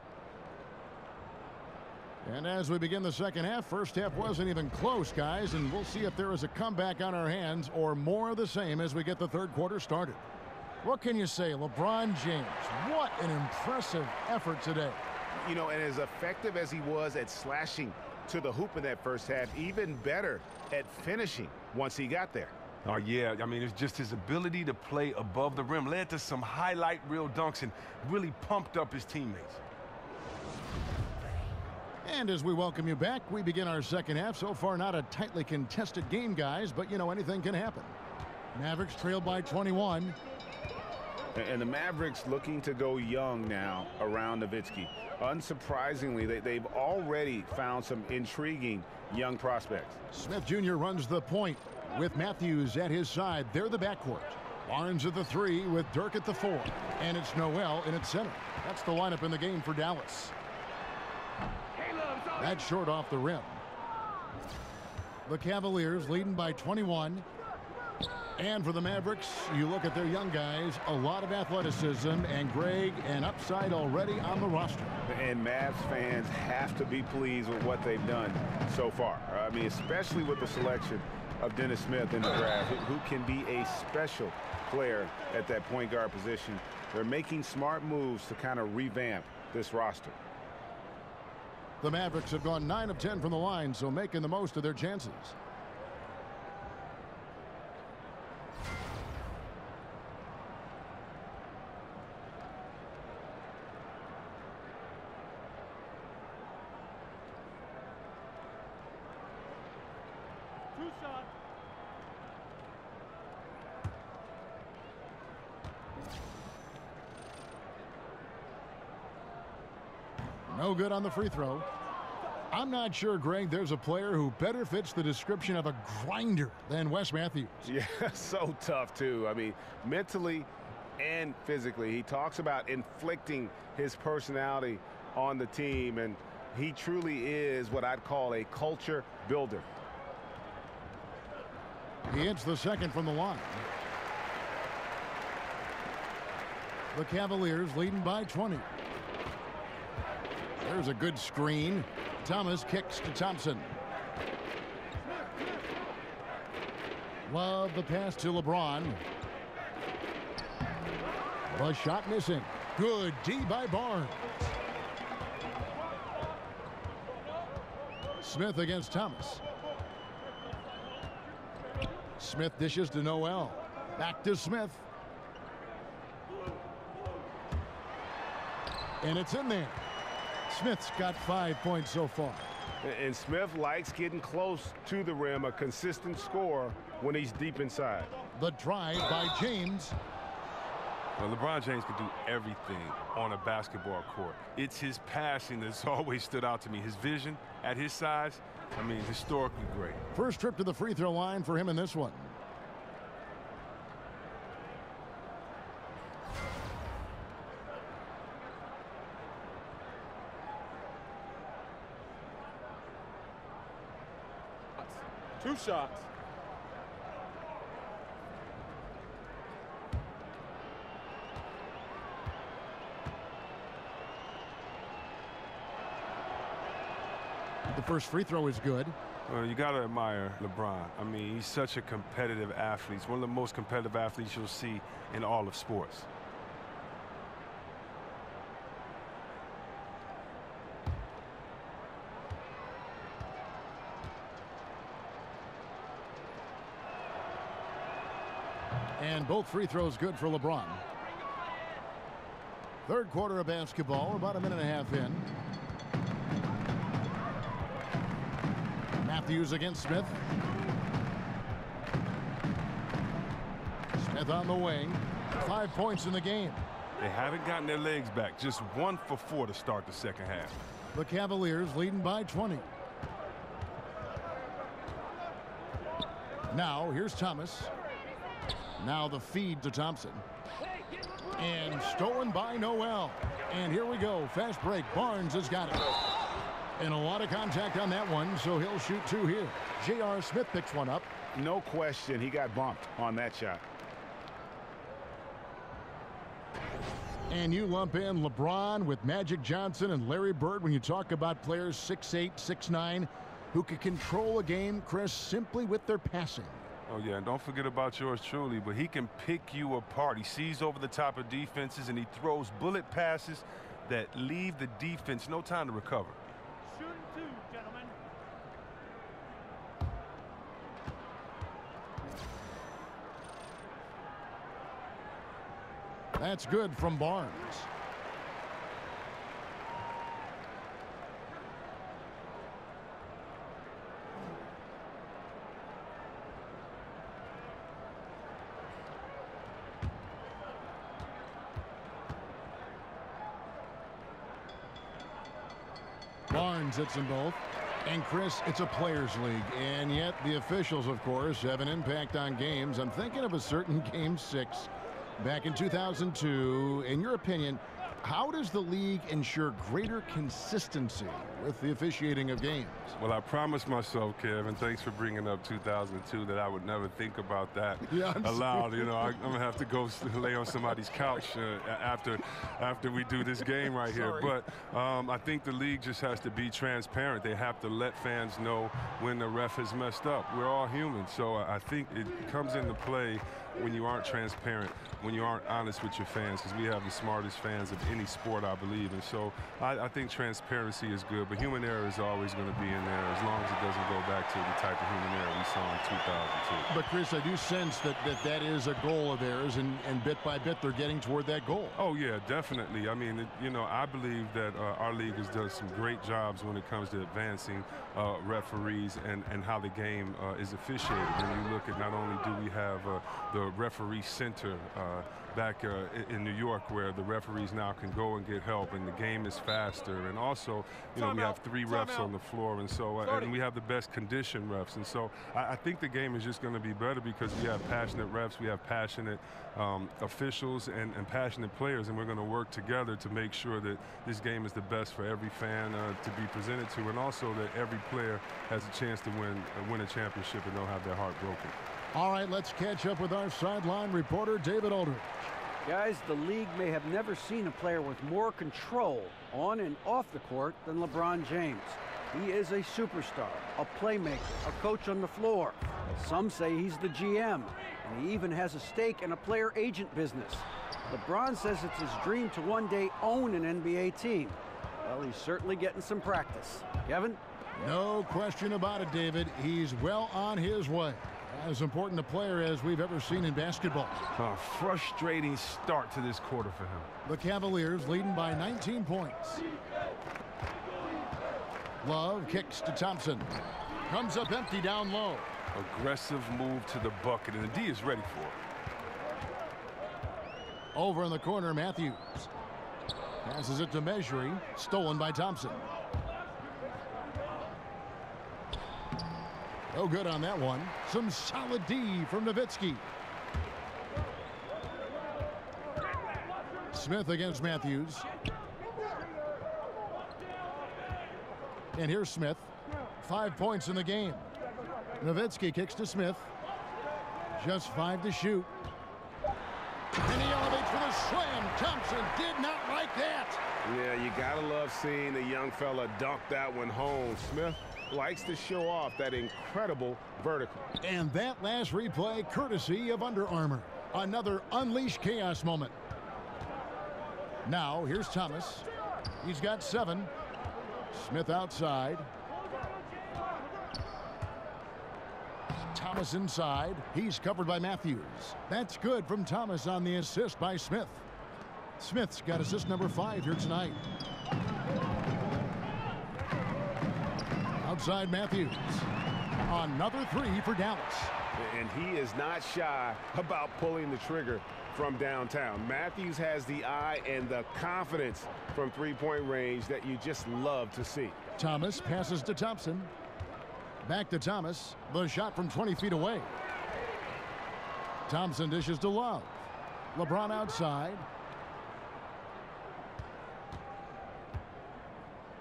And as we begin the second half, first half wasn't even close, guys, and we'll see if there is a comeback on our hands or more of the same as we get the third quarter started. What can you say, LeBron James? What an impressive effort today. You know, and as effective as he was at slashing to the hoop in that first half, even better at finishing once he got there. Oh, yeah. I mean, it's just his ability to play above the rim led to some highlight reel dunks and really pumped up his teammates. And as we welcome you back, we begin our second half. So far, not a tightly contested game, guys, but, you know, anything can happen. Mavericks trailed by 21. And the Mavericks looking to go young now around Nowitzki. Unsurprisingly, they've already found some intriguing young prospects. Smith Jr. runs the point with Matthews at his side. They're the backcourt. Barnes at the 3 with Dirk at the 4. And it's Noel in its center. That's the lineup in the game for Dallas. That's short off the rim. The Cavaliers leading by 21. And for the Mavericks, you look at their young guys, a lot of athleticism, and Greg, an upside already on the roster. And Mavs fans have to be pleased with what they've done so far. I mean, especially with the selection of Dennis Smith in the draft, who can be a special player at that point guard position. They're making smart moves to kind of revamp this roster. The Mavericks have gone 9 of 10 from the line, so making the most of their chances. No good on the free throw. I'm not sure, Greg, there's a player who better fits the description of a grinder than Wes Matthews. Yeah, so tough, too. I mean, mentally and physically. He talks about inflicting his personality on the team, and he truly is what I'd call a culture builder. He hits the second from the line. The Cavaliers leading by 20. There's a good screen. Thomas kicks to Thompson. Love the pass to LeBron. The shot missing. Good D by Barnes. Smith against Thomas. Smith dishes to Noel. Back to Smith. And it's in there. Smith's got 5 points so far. And Smith likes getting close to the rim, a consistent scorer when he's deep inside. The drive by James. Well, LeBron James can do everything on a basketball court. It's his passing that's always stood out to me. His vision at his size, I mean, historically great. First trip to the free throw line for him in this one. Two shots. The first free throw is good. Well, you got to admire LeBron. I mean, he's such a competitive athlete. He's one of the most competitive athletes you'll see in all of sports. And both free throws good for LeBron. Third quarter of basketball, about a minute and a half in. Matthews against Smith. Smith on the wing. 5 points in the game. They haven't gotten their legs back. Just 1 for 4 to start the second half. The Cavaliers leading by 20. Now, here's Thomas. Now the feed to Thompson. And stolen by Noel. And here we go. Fast break. Barnes has got it. And a lot of contact on that one, so he'll shoot 2 here. J.R. Smith picks one up. No question, he got bumped on that shot. And you lump in LeBron with Magic Johnson and Larry Bird when you talk about players 6'8", 6'9", who can control a game, Chris, simply with their passing. Oh, yeah, and don't forget about yours truly, but he can pick you apart. He sees over the top of defenses, and he throws bullet passes that leave the defense no time to recover. Shooting 2, gentlemen. That's good from Barnes. Barnes hits them both. And Chris, it's a players' league, and yet the officials, of course, have an impact on games. I'm thinking of a certain Game 6 back in 2002. In your opinion, how does the league ensure greater consistency with the officiating of games? Well, I promised myself, Kev, and thanks for bringing up 2002, that I would never think about that aloud. You know, I'm going to have to go lay on somebody's couch after we do this game right here. But I think the league just has to be transparent. They have to let fans know when the ref has messed up. We're all human, so I think it comes into play when you aren't transparent, when you aren't honest with your fans, because we have the smartest fans of any sport, I believe. And so I think transparency is good, but human error is always going to be in there as long as it doesn't go back to the type of human error we saw in 2002. But, Chris, I do sense that is a goal of theirs, and bit by bit they're getting toward that goal. Oh, yeah, definitely. I mean, you know, I believe that our league has done some great jobs when it comes to advancing referees and how the game is officiated. When you look at, not only do we have the referee center back in New York, where the referees now can go and get help, and the game is faster, and also, you know, we have 3 refs on the floor, and so and we have the best conditioned refs, and so I think the game is just going to be better because we have passionate refs, we have passionate officials, and passionate players, and we're going to work together to make sure that this game is the best for every fan to be presented to, and also that every player has a chance to win a championship and don't have their heart broken. All right, let's catch up with our sideline reporter, David Aldridge. Guys, the league may have never seen a player with more control on and off the court than LeBron James. He is a superstar, a playmaker, a coach on the floor. Some say he's the GM, and he even has a stake in a player agent business. LeBron says it's his dream to one day own an NBA team. Well, he's certainly getting some practice. Kevin? No question about it, David. He's well on his way. As important a player as we've ever seen in basketball. A frustrating start to this quarter for him. The Cavaliers leading by 19 points. Love kicks to Thompson. Comes up empty down low. Aggressive move to the bucket, and the D is ready for it. Over in the corner, Matthews. Passes it to Measury. Stolen by Thompson. No good on that one. Some solid D from Nowitzki. Smith against Matthews. And here's Smith. 5 points in the game. Nowitzki kicks to Smith. Just 5 to shoot. And he elevates for the slam. Thompson did not like that. Yeah, you gotta love seeing the young fella dunk that one home. Smith likes to show off that incredible vertical. And that last replay courtesy of Under Armour. Another Unleash Chaos moment. Now here's Thomas. He's got 7. Smith outside. Thomas inside. He's covered by Matthews. That's good from Thomas on the assist by Smith. Smith's got assist number 5 here tonight. Outside Matthews. Another 3 for Dallas. And he is not shy about pulling the trigger from downtown. Matthews has the eye and the confidence from three-point range that you just love to see. Thomas passes to Thompson. Back to Thomas. The shot from 20 feet away. Thompson dishes to Love. LeBron outside.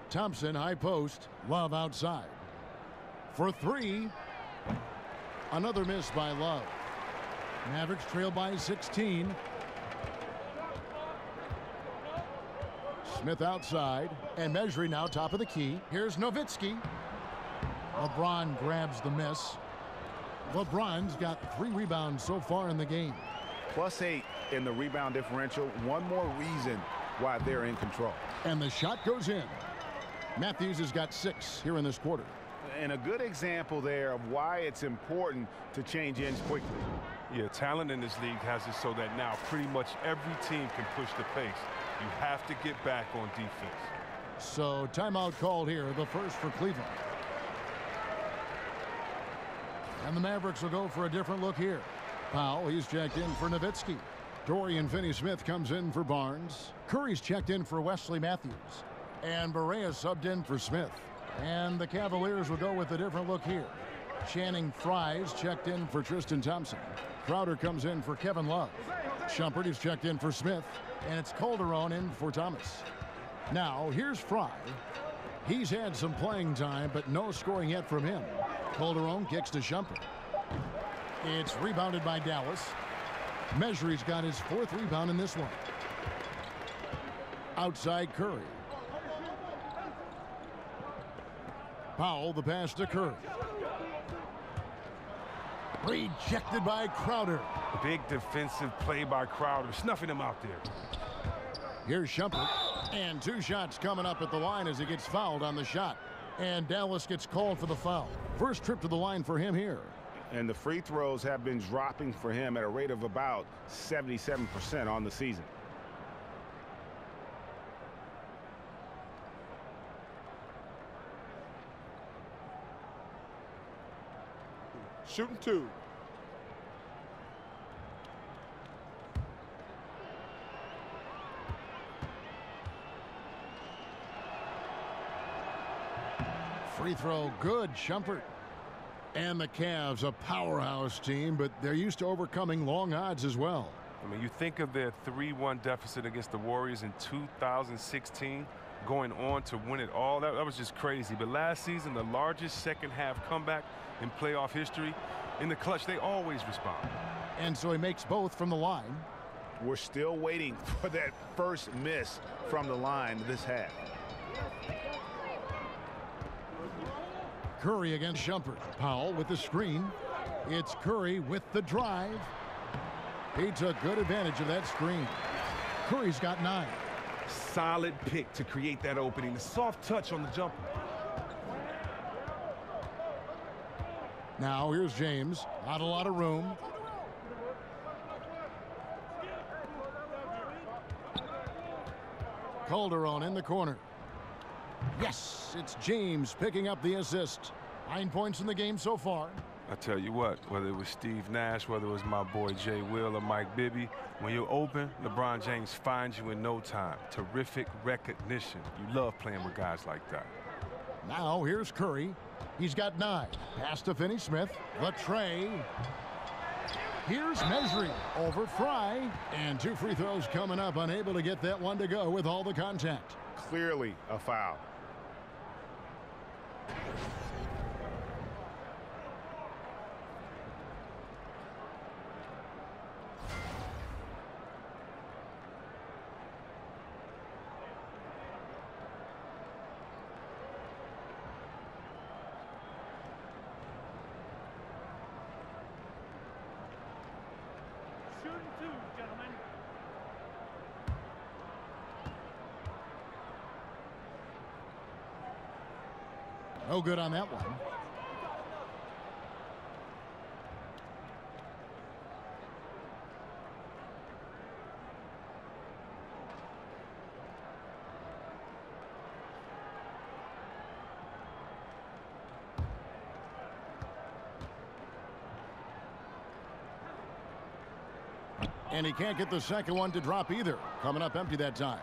Thompson high post. Love outside. For 3. Another miss by Love. Mavericks trail by 16. Smith outside. And Mejri now top of the key. Here's Nowitzki. LeBron grabs the miss. LeBron's got 3 rebounds so far in the game. +8 in the rebound differential. One more reason why they're in control. And the shot goes in. Matthews has got 6 here in this quarter. And a good example there of why it's important to change ends quickly. Yeah, talent in this league has it so that now pretty much every team can push the pace. You have to get back on defense. So timeout called here, the first for Cleveland. And the Mavericks will go for a different look here. Powell, he's checked in for Nowitzki. Dorian Finney-Smith comes in for Barnes. Curry's checked in for Wesley Matthews. And Barea subbed in for Smith. And the Cavaliers will go with a different look here. Channing Frye's checked in for Tristan Thompson. Crowder comes in for Kevin Love. Shumpert is checked in for Smith. And it's Calderon in for Thomas. Now, here's Frye. He's had some playing time, but no scoring yet from him. Calderon kicks to Shumpert. It's rebounded by Dallas. Mejri's got his 4th rebound in this one. Outside Curry. Powell, the pass to Curry. Rejected by Crowder. Big defensive play by Crowder, snuffing him out there. Here's Shumpert. And 2 shots coming up at the line as he gets fouled on the shot. And Dallas gets called for the foul. First trip to the line for him here. And the free throws have been dropping for him at a rate of about 77% on the season. Shooting 2. Free throw good, Shumpert. And the Cavs, a powerhouse team, but they're used to overcoming long odds as well. I mean, you think of their 3-1 deficit against the Warriors in 2016, going on to win it all. That was just crazy. But last season, the largest second-half comeback in playoff history. In the clutch, they always respond. And so he makes both from the line. We're still waiting for that first miss from the line this half. Curry against Shumpert. Powell with the screen. It's Curry with the drive. He took good advantage of that screen. Curry's got 9. Solid pick to create that opening. The soft touch on the jumper. Now here's James. Not a lot of room. Calderon in the corner. Yes, it's James picking up the assist. 9 points in the game so far. I tell you what, whether it was Steve Nash, whether it was my boy Jay Will or Mike Bibby, when you're open, LeBron James finds you in no time. Terrific recognition. You love playing with guys like that. Now here's Curry. He's got 9. Pass to Finney-Smith. The tray. Here's Mejri over Frye. And 2 free throws coming up. Unable to get that one to go with all the contact. Clearly a foul. No good on that one. And he can't get the second one to drop either. Coming up empty that time.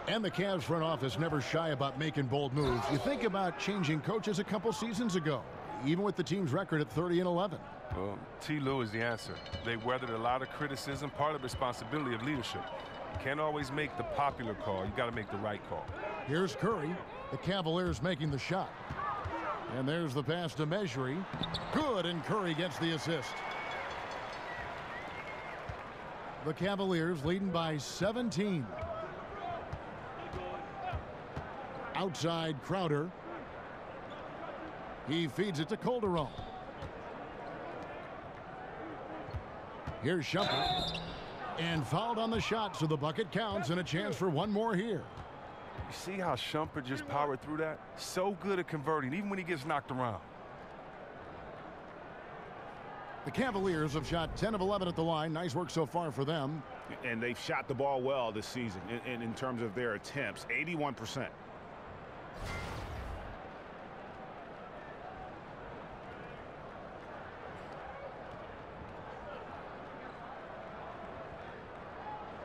And the Cavs front office never shy about making bold moves. You think about changing coaches a couple seasons ago, even with the team's record at 30-11. Well, T. Lue is the answer. They weathered a lot of criticism, part of the responsibility of leadership. You can't always make the popular call. You got to make the right call. Here's Curry. The Cavaliers making the shot. And there's the pass to Mejri. Good, and Curry gets the assist. The Cavaliers leading by 17. Outside Crowder. He feeds it to Calderon. Here's Shumpert. And fouled on the shot, so the bucket counts and a chance for one more here. You see how Shumpert just powered through that? So good at converting, even when he gets knocked around. The Cavaliers have shot 10 of 11 at the line. Nice work so far for them. And they've shot the ball well this season in terms of their attempts, 81%.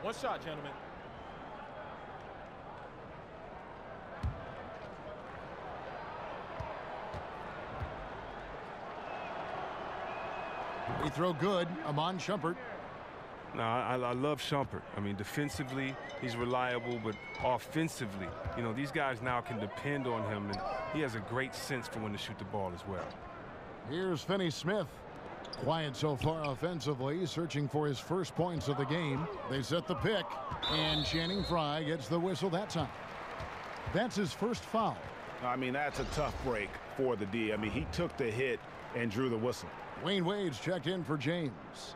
One shot, gentlemen. Free throw good. Amon Shumpert. No, I love Shumpert. I mean, defensively, he's reliable, but offensively, you know, these guys now can depend on him, and he has a great sense for when to shoot the ball as well. Here's Finney-Smith. Quiet so far offensively, searching for his first points of the game. They set the pick, and Channing Frye gets the whistle that time. That's his first foul. I mean, that's a tough break for the D. I mean, he took the hit and drew the whistle. Wayne Wade's checked in for James.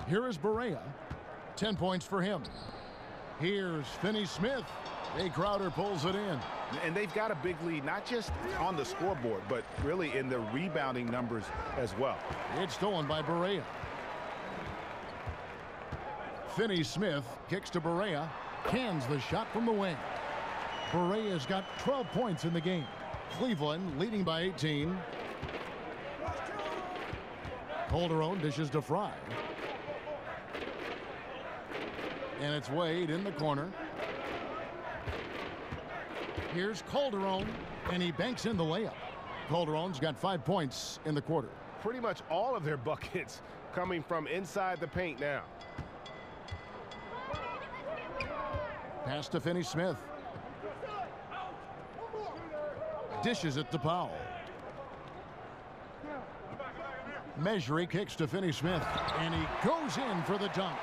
Here is Barea. 10 points for him. Here's Finney-Smith. Jay Crowder pulls it in. And they've got a big lead, not just on the scoreboard, but really in the rebounding numbers as well. It's stolen by Barea. Finney-Smith kicks to Barea. Cans the shot from the wing. Barea's got 12 points in the game. Cleveland leading by 18. Calderon dishes to Frye. And it's Wade in the corner. Here's Calderon, and he banks in the layup. Calderon's got 5 points in the quarter. Pretty much all of their buckets coming from inside the paint now. Pass to Finney-Smith. Dishes it to Powell. Mejri kicks to Finney-Smith, and he goes in for the dunk.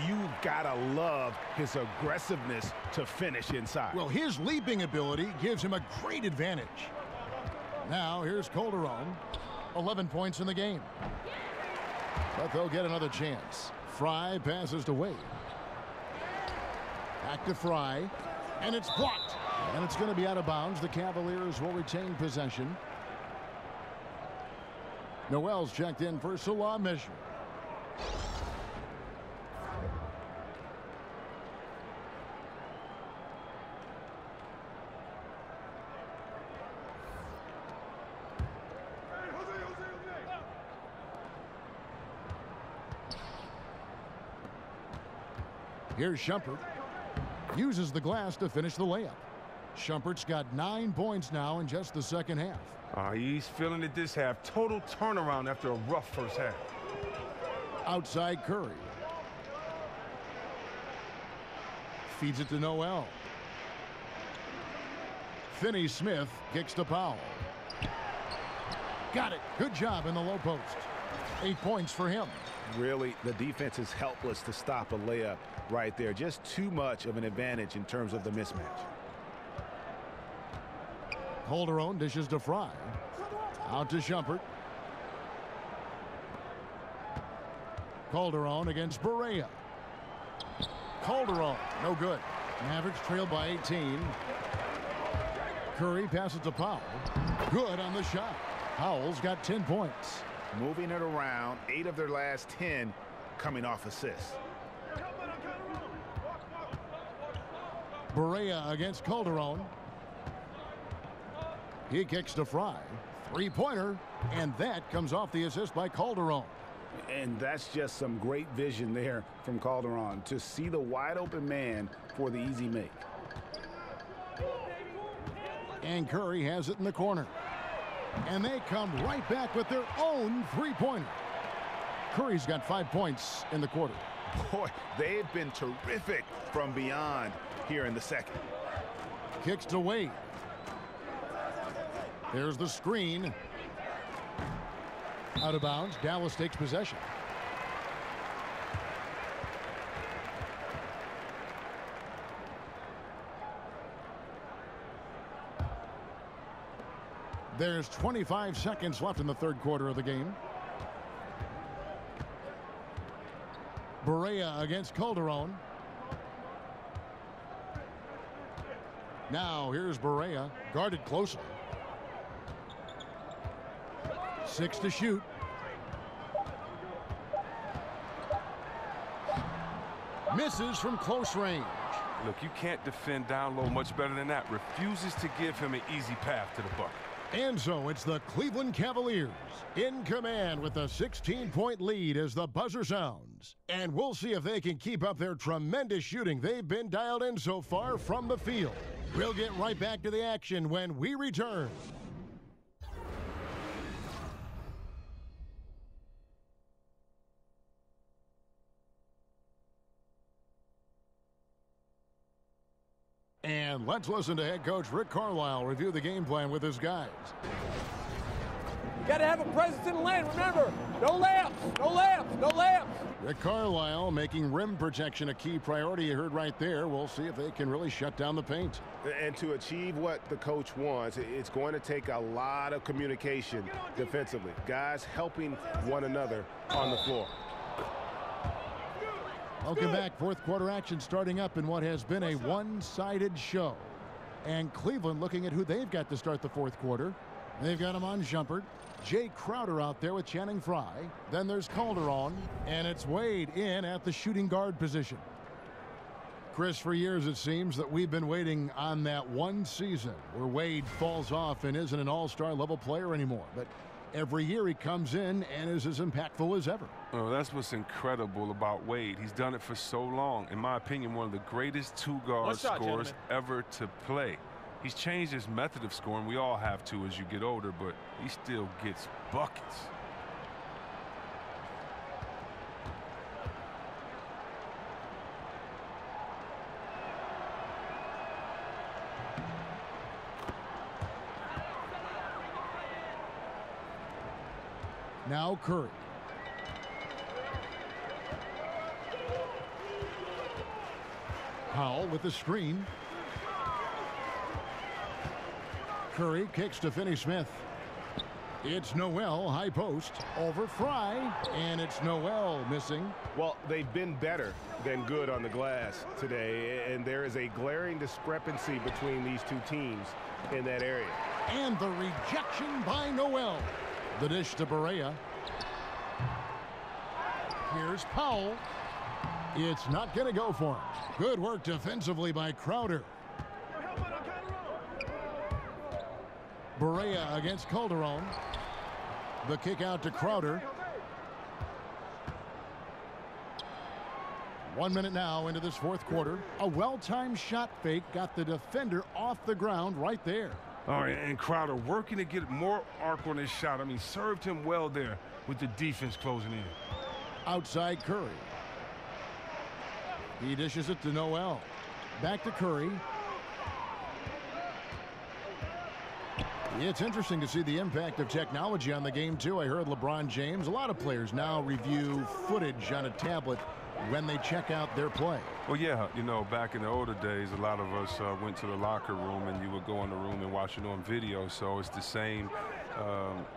You gotta love his aggressiveness to finish inside. Well, his leaping ability gives him a great advantage. Now here's Calderon. 11 points in the game. But they'll get another chance. Frye passes to Wade. Back to Frye. And it's blocked. And it's going to be out of bounds. The Cavaliers will retain possession. Noel's checked in for Salah Mejri. Here's Shumpert. Uses the glass to finish the layup. Shumpert's got 9 points now in just the second half. He's feeling it this half. Total turnaround after a rough first half. Outside Curry. Feeds it to Noel. Finney-Smith kicks to Powell. Got it. Good job in the low post. 8 points for him. Really, the defense is helpless to stop a layup right there. Just too much of an advantage in terms of the mismatch. Calderon dishes to Frye. Out to Shumpert. Calderon against Barea. Calderon, no good. Mavericks trailed by 18. Curry passes to Powell. Good on the shot. Powell's got 10 points. Moving it around, 8 of their last 10 coming off assists. Barea against Calderon. He kicks to Fry. Three-pointer, and that comes off the assist by Calderon. And that's just some great vision there from Calderon to see the wide open man for the easy make. And Curry has it in the corner. And they come right back with their own three-pointer. Curry's got 5 points in the quarter. Boy, they've been terrific from beyond here in the second. Kicks to Wade. There's the screen. Out of bounds. Dallas takes possession. There's 25 seconds left in the third quarter of the game. Barea against Calderon. Now here's Barea, guarded closely. 6 to shoot. Misses from close range. Look, you can't defend down low much better than that. Refuses to give him an easy path to the bucket. And so it's the Cleveland Cavaliers in command with a 16-point lead as the buzzer sounds. And we'll see if they can keep up their tremendous shooting they've been dialed in so far from the field. We'll get right back to the action when we return. And let's listen to head coach Rick Carlisle review the game plan with his guys. You got to have a presence in the lane. Remember, no layups, no layups, no layups. Rick Carlisle making rim protection a key priority. You heard right there. We'll see if they can really shut down the paint. And to achieve what the coach wants, it's going to take a lot of communication defensively. Guys helping one another on the floor. Welcome back. Fourth quarter action starting up in what has been a one-sided show. And Cleveland looking at who they've got to start the fourth quarter. They've got him on Jumpert. Jay Crowder out there with Channing Frye. Then there's Calderon. And it's Wade in at the shooting guard position. Chris, for years it seems that we've been waiting on that one season where Wade falls off and isn't an all-star level player anymore. But every year he comes in and is as impactful as ever. Oh, that's what's incredible about Wade. He's done it for so long. In my opinion, one of the greatest two-guard scorers ever to play. He's changed his method of scoring. We all have to as you get older, but he still gets buckets. Now Curry. Powell with the screen. Curry kicks to Finney-Smith. It's Noel, high post, over Fry, and it's Noel missing. Well, they've been better than good on the glass today, and there is a glaring discrepancy between these two teams in that area. And the rejection by Noel. The dish to Barea. Here's Powell. It's not going to go for him. Good work defensively by Crowder. Barea against Calderon. The kick out to Crowder. 1 minute now into this fourth quarter. A well-timed shot fake got the defender off the ground right there. All right, and Crowder working to get more arc on his shot. I mean, served him well there with the defense closing in. Outside Curry. He dishes it to Noel. Back to Curry. It's interesting to see the impact of technology on the game, too. I heard LeBron James. A lot of players now review footage on a tablet when they check out their play. Well, yeah, you know, back in the older days, a lot of us went to the locker room and you would go in the room and watch it on video. So it's the same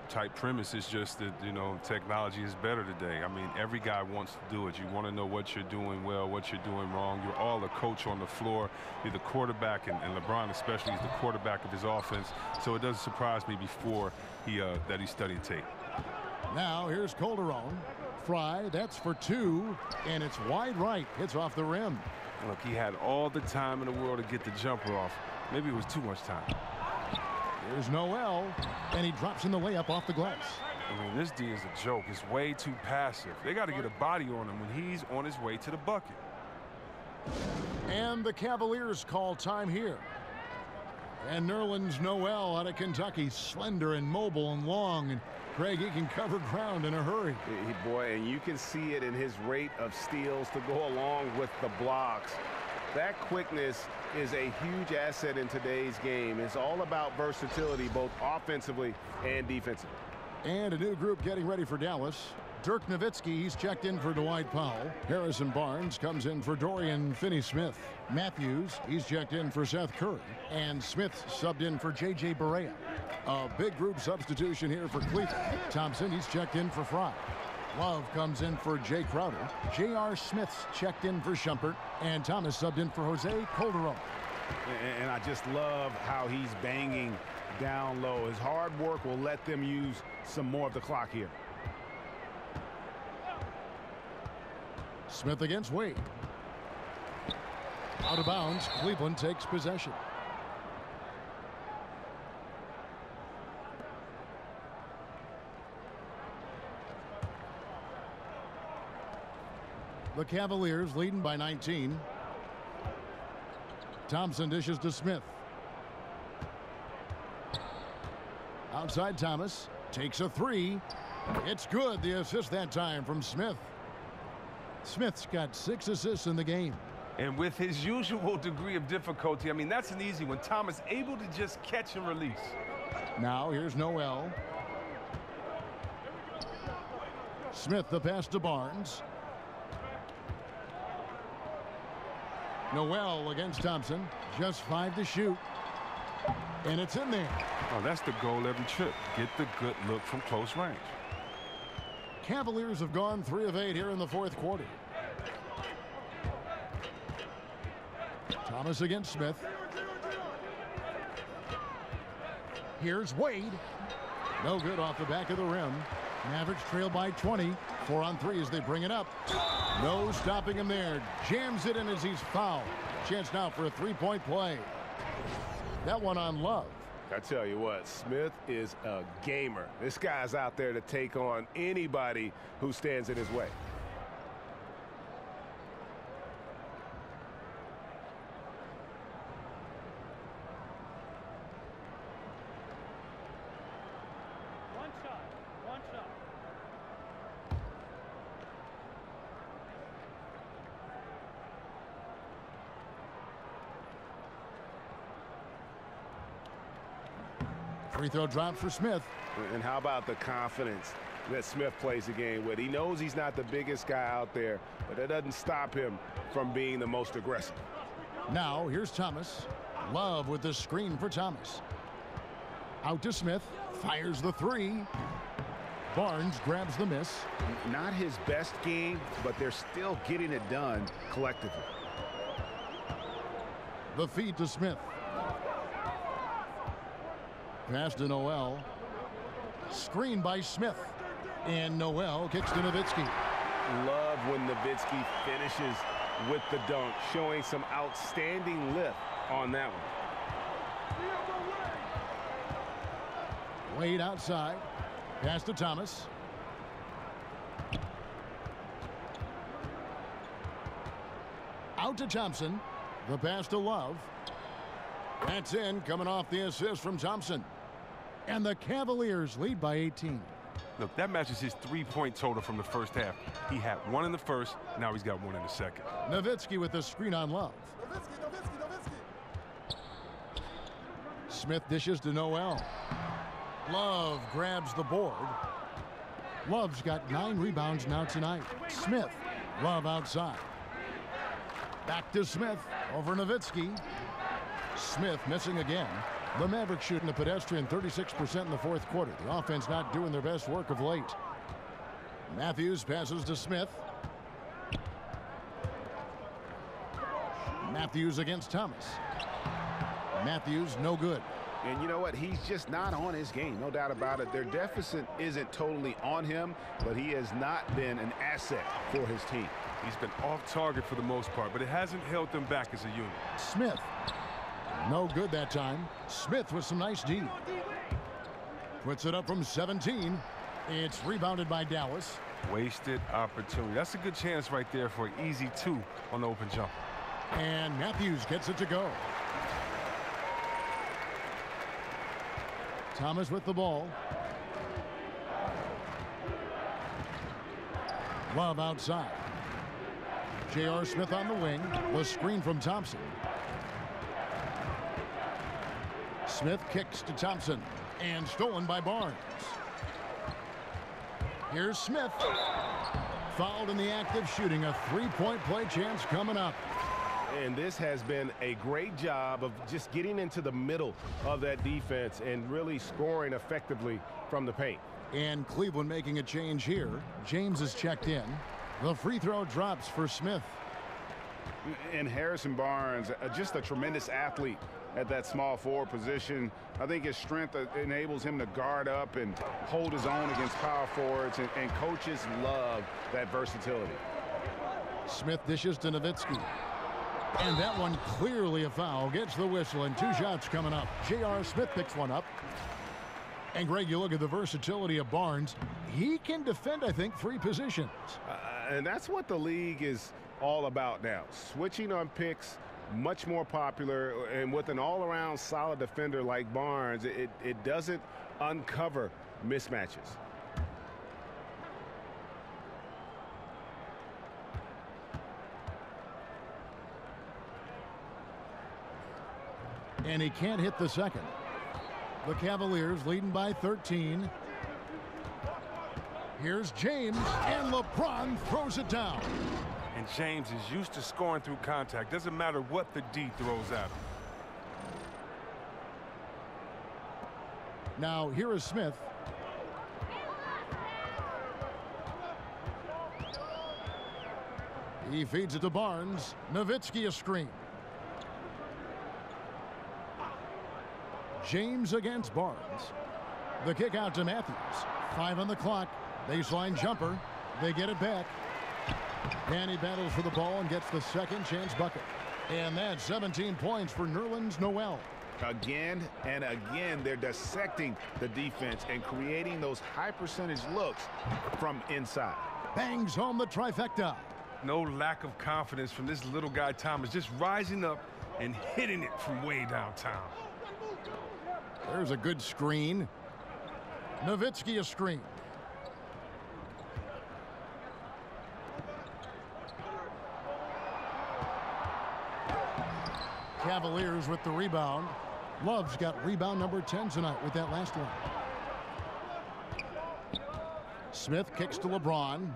type premise. It's just that, you know, technology is better today. I mean, every guy wants to do it. You want to know what you're doing well, what you're doing wrong. You're all a coach on the floor. You're the quarterback, and LeBron especially is the quarterback of his offense. So it doesn't surprise me before that he studied tape. Now here's Calderon. Fry, that's for two, and it's wide right. Hits off the rim. Look, he had all the time in the world to get the jumper off. Maybe it was too much time. Here's Noel, and he drops in the layup off the glass. I mean, this D is a joke. It's way too passive. They got to get a body on him when he's on his way to the bucket. And the Cavaliers call time here. And Nerlens Noel out of Kentucky, slender and mobile and long. And Craig, he can cover ground in a hurry. Boy, and you can see it in his rate of steals to go along with the blocks. That quickness is a huge asset in today's game. It's all about versatility, both offensively and defensively. And a new group getting ready for Dallas. Dirk Nowitzki, he's checked in for Dwight Powell. Harrison Barnes comes in for Dorian Finney-Smith. Matthews, he's checked in for Seth Curry. And Smith subbed in for J.J. Barea. A big group substitution here for Cleveland. Thompson, he's checked in for Fry. Love comes in for Jay Crowder. J.R. Smith's checked in for Shumpert. And Thomas subbed in for Jose Calderon. And I just love how he's banging down low. His hard work will let them use some more of the clock here. Smith against Wade. Out of bounds, Cleveland takes possession. The Cavaliers leading by 19. Thompson dishes to Smith. Outside Thomas. Takes a three. It's good. The assist that time from Smith. Smith's got 6 assists in the game. And with his usual degree of difficulty, I mean, that's an easy one. Thomas able to just catch and release. Now here's Noel. Smith the pass to Barnes. Noel against Thompson. Just 5 to shoot. And it's in there. Oh, that's the goal every trip. Get the good look from close range. Cavaliers have gone 3 of 8 here in the fourth quarter. Thomas against Smith. Here's Wade. No good off the back of the rim. Mavericks trail by 20. 4 on 3 as they bring it up. No stopping him there. Jams it in as he's fouled. Chance now for a 3-point play. That one on Love. I tell you what, Smith is a gamer. This guy's out there to take on anybody who stands in his way. One shot. Free throw drop for Smith. And how about the confidence that Smith plays the game with? He knows he's not the biggest guy out there, but that doesn't stop him from being the most aggressive. Now here's Thomas. Love with the screen for Thomas. Out to Smith. Fires the 3. Barnes grabs the miss. Not his best game, but they're still getting it done collectively. The feed to Smith. Pass to Noel. Screen by Smith. And Noel kicks to Nowitzki. Love when Nowitzki finishes with the dunk, showing some outstanding lift on that one. Wade outside. Pass to Thomas. Out to Thompson. The pass to Love. That's in, coming off the assist from Thompson. And the Cavaliers lead by 18. Look, that matches his 3-point total from the first half. He had 1 in the first, now he's got 1 in the second. Nowitzki with the screen on Love. Smith dishes to Noel. Love grabs the board. Love's got 9 rebounds now tonight. Smith, Love outside. Back to Smith, over Nowitzki. Smith missing again. The Mavericks shooting a pedestrian 36% in the fourth quarter. The offense not doing their best work of late. Matthews passes to Smith. Matthews against Thomas. Matthews no good. And you know what? He's just not on his game, no doubt about it. Their deficit isn't totally on him, but he has not been an asset for his team. He's been off target for the most part, but it hasn't held them back as a unit. Smith. No good that time. Smith with some nice D. Puts it up from 17. It's rebounded by Dallas. Wasted opportunity. That's a good chance right there for an easy 2 on the open jump. And Matthews gets it to go. Thomas with the ball. Love outside. J.R. Smith on the wing. The screen from Thompson. Smith kicks to Thompson. And stolen by Barnes. Here's Smith. Fouled in the act of shooting. A three-point play chance coming up. And this has been a great job of just getting into the middle of that defense and really scoring effectively from the paint. And Cleveland making a change here. James is checked in. The free throw drops for Smith. And Harrison Barnes, just a tremendous athlete at that small forward position. I think his strength enables him to guard up and hold his own against power forwards, and coaches love that versatility. Smith dishes to Nowitzki. And that one clearly a foul. Gets the whistle, and 2 shots coming up. J.R. Smith picks one up. And, Greg, you look at the versatility of Barnes. He can defend, I think, 3 positions. And that's what the league is all about now. Switching on picks, much more popular. And with an all-around solid defender like Barnes, it doesn't uncover mismatches. And he can't hit the second. The Cavaliers leading by 13. Here's James, and LeBron throws it down. And James is used to scoring through contact. Doesn't matter what the D throws at him. Now here is Smith. He feeds it to Barnes. Nowitzki a screen. James against Barnes. The kick out to Matthews. 5 on the clock. Baseline jumper. They get it back. And he battles for the ball and gets the second chance bucket. And that's 17 points for Nerlens Noel. Again and again, they're dissecting the defense and creating those high percentage looks from inside. Bangs home the trifecta. No lack of confidence from this little guy Thomas, just rising up and hitting it from way downtown. There's a good screen. Nowitzki a screen. Cavaliers with the rebound. Love's got rebound number 10 tonight with that last one. Smith kicks to LeBron.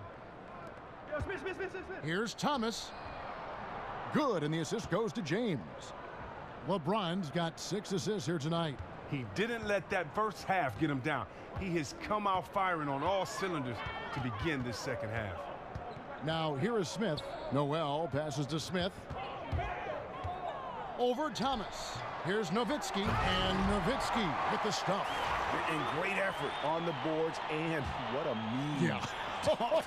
Here's Thomas. Good, and the assist goes to James. LeBron's got 6 assists here tonight. He didn't let that first half get him down. He has come out firing on all cylinders to begin this second half. Now here is Smith. Noel passes to Smith. Over Thomas. Here's Nowitzki, and Nowitzki with the stuff. And great effort on the boards, and what a move. Yeah.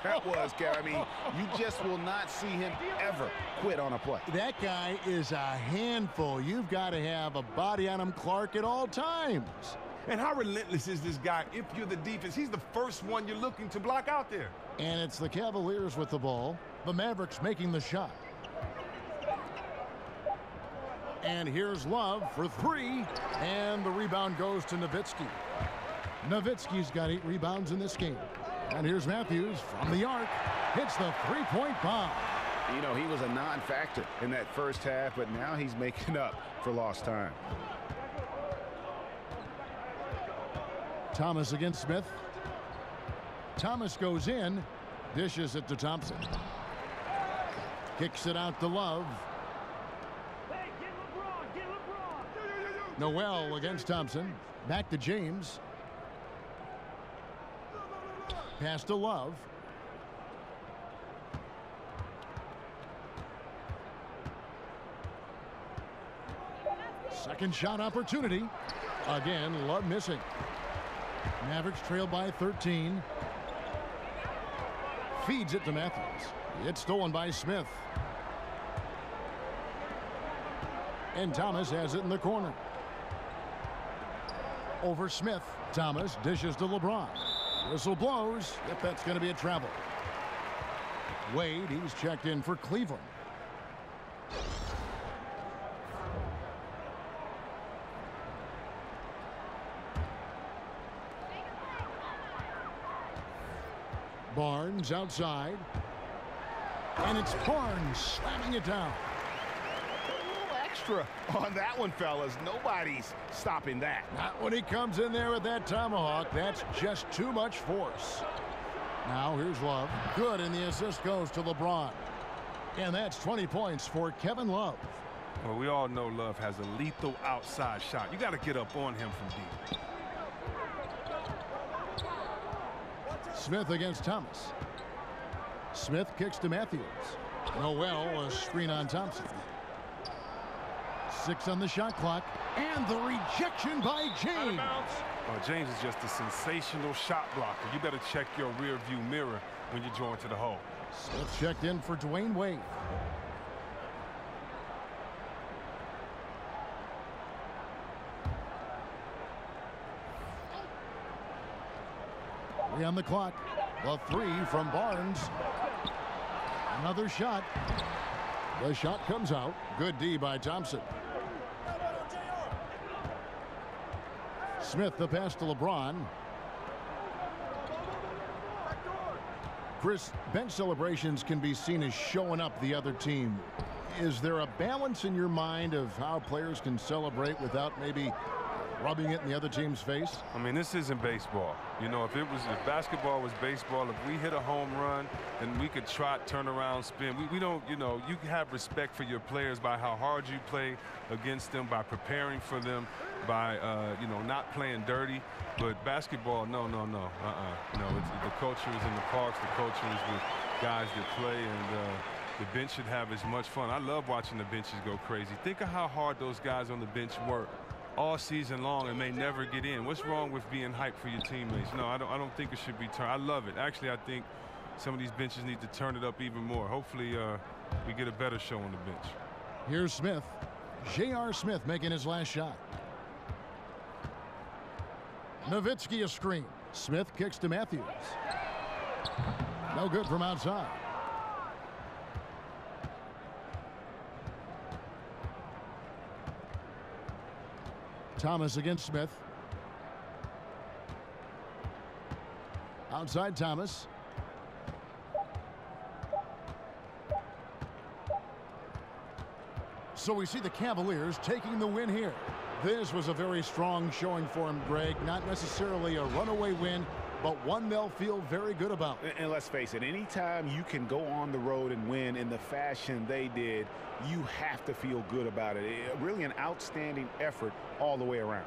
That was, Gary. I mean, you just will not see him ever quit on a play. That guy is a handful. You've got to have a body on him, Clark, at all times. And how relentless is this guy? If you're the defense, he's the first one you're looking to block out there. And it's the Cavaliers with the ball. The Mavericks making the shot. And here's Love for 3. And the rebound goes to Nowitzki. Nowitzki's got 8 rebounds in this game. And here's Matthews from the arc. Hits the three-point bomb. You know, he was a non-factor in that first half, but now he's making up for lost time. Thomas against Smith. Thomas goes in. Dishes it to Thompson. Kicks it out to Love. Noel against Thompson. Back to James. Pass to Love. Second shot opportunity. Again, Love missing. Mavericks trail by 13. Feeds it to Matthews. It's stolen by Smith. And Thomas has it in the corner. Over Smith. Thomas dishes to LeBron. Whistle blows, if that's going to be a travel. Wade, he's checked in for Cleveland. Barnes outside. And it's Barnes slamming it down. Extra on that one, fellas. Nobody's stopping that. Not when he comes in there with that tomahawk. That's just too much force. Now here's Love. Good, and the assist goes to LeBron. And that's 20 points for Kevin Love. Well, we all know Love has a lethal outside shot. You got to get up on him from deep. Smith against Thomas. Smith kicks to Matthews. Noel, a screen on Thompson. 6 on the shot clock. And the rejection by James. James is just a sensational shot blocker. You better check your rear view mirror when you're drawing to the hole. Smith checked in for Dwayne Wade. Three on the clock. The 3 from Barnes. Another shot. The shot comes out. Good D by Thompson. Smith the pass to LeBron. Chris, bench celebrations can be seen as showing up the other team. Is there a balance in your mind of how players can celebrate without maybe rubbing it in the other team's face? I mean, this isn't baseball. You know, if basketball was baseball, if we hit a home run and we could trot, turn around, spin, we don't, you know, you have respect for your players by how hard you play against them, by preparing for them, by, you know, not playing dirty. But basketball, no. You know, the culture is in the parks, the culture is with guys that play, and the bench should have as much fun. I love watching the benches go crazy. Think of how hard those guys on the bench work all season long and may never get in. What's wrong with being hyped for your teammates? No, I don't think it should be turned. I love it. Actually, I think some of these benches need to turn it up even more. Hopefully, we get a better show on the bench. Here's Smith. J.R. Smith making his last shot. Nowitzki a screen. Smith kicks to Matthews. No good from outside. Thomas against Smith. Outside Thomas. So we see the Cavaliers taking the win here. This was a very strong showing for him, Greg. Not necessarily a runaway win, but one they'll feel very good about. And let's face it, anytime you can go on the road and win in the fashion they did, you have to feel good about it. Really an outstanding effort all the way around.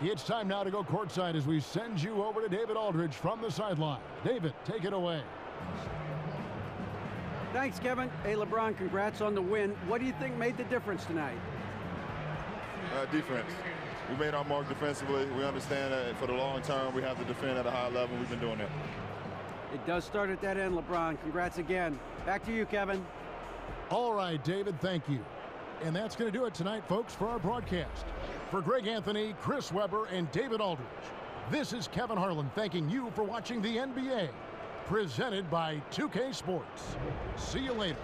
It's time now to go courtside as we send you over to David Aldridge from the sideline. David, take it away. Thanks, Kevin. Hey, LeBron, congrats on the win. What do you think made the difference tonight? Defense. We made our mark defensively. We understand that for the long term, we have to defend at a high level. We've been doing that. It does start at that end, LeBron. Congrats again. Back to you, Kevin. All right, David, thank you. And that's going to do it tonight, folks, for our broadcast. For Greg Anthony, Chris Webber, and David Aldridge, this is Kevin Harlan thanking you for watching the NBA, presented by 2K Sports. See you later.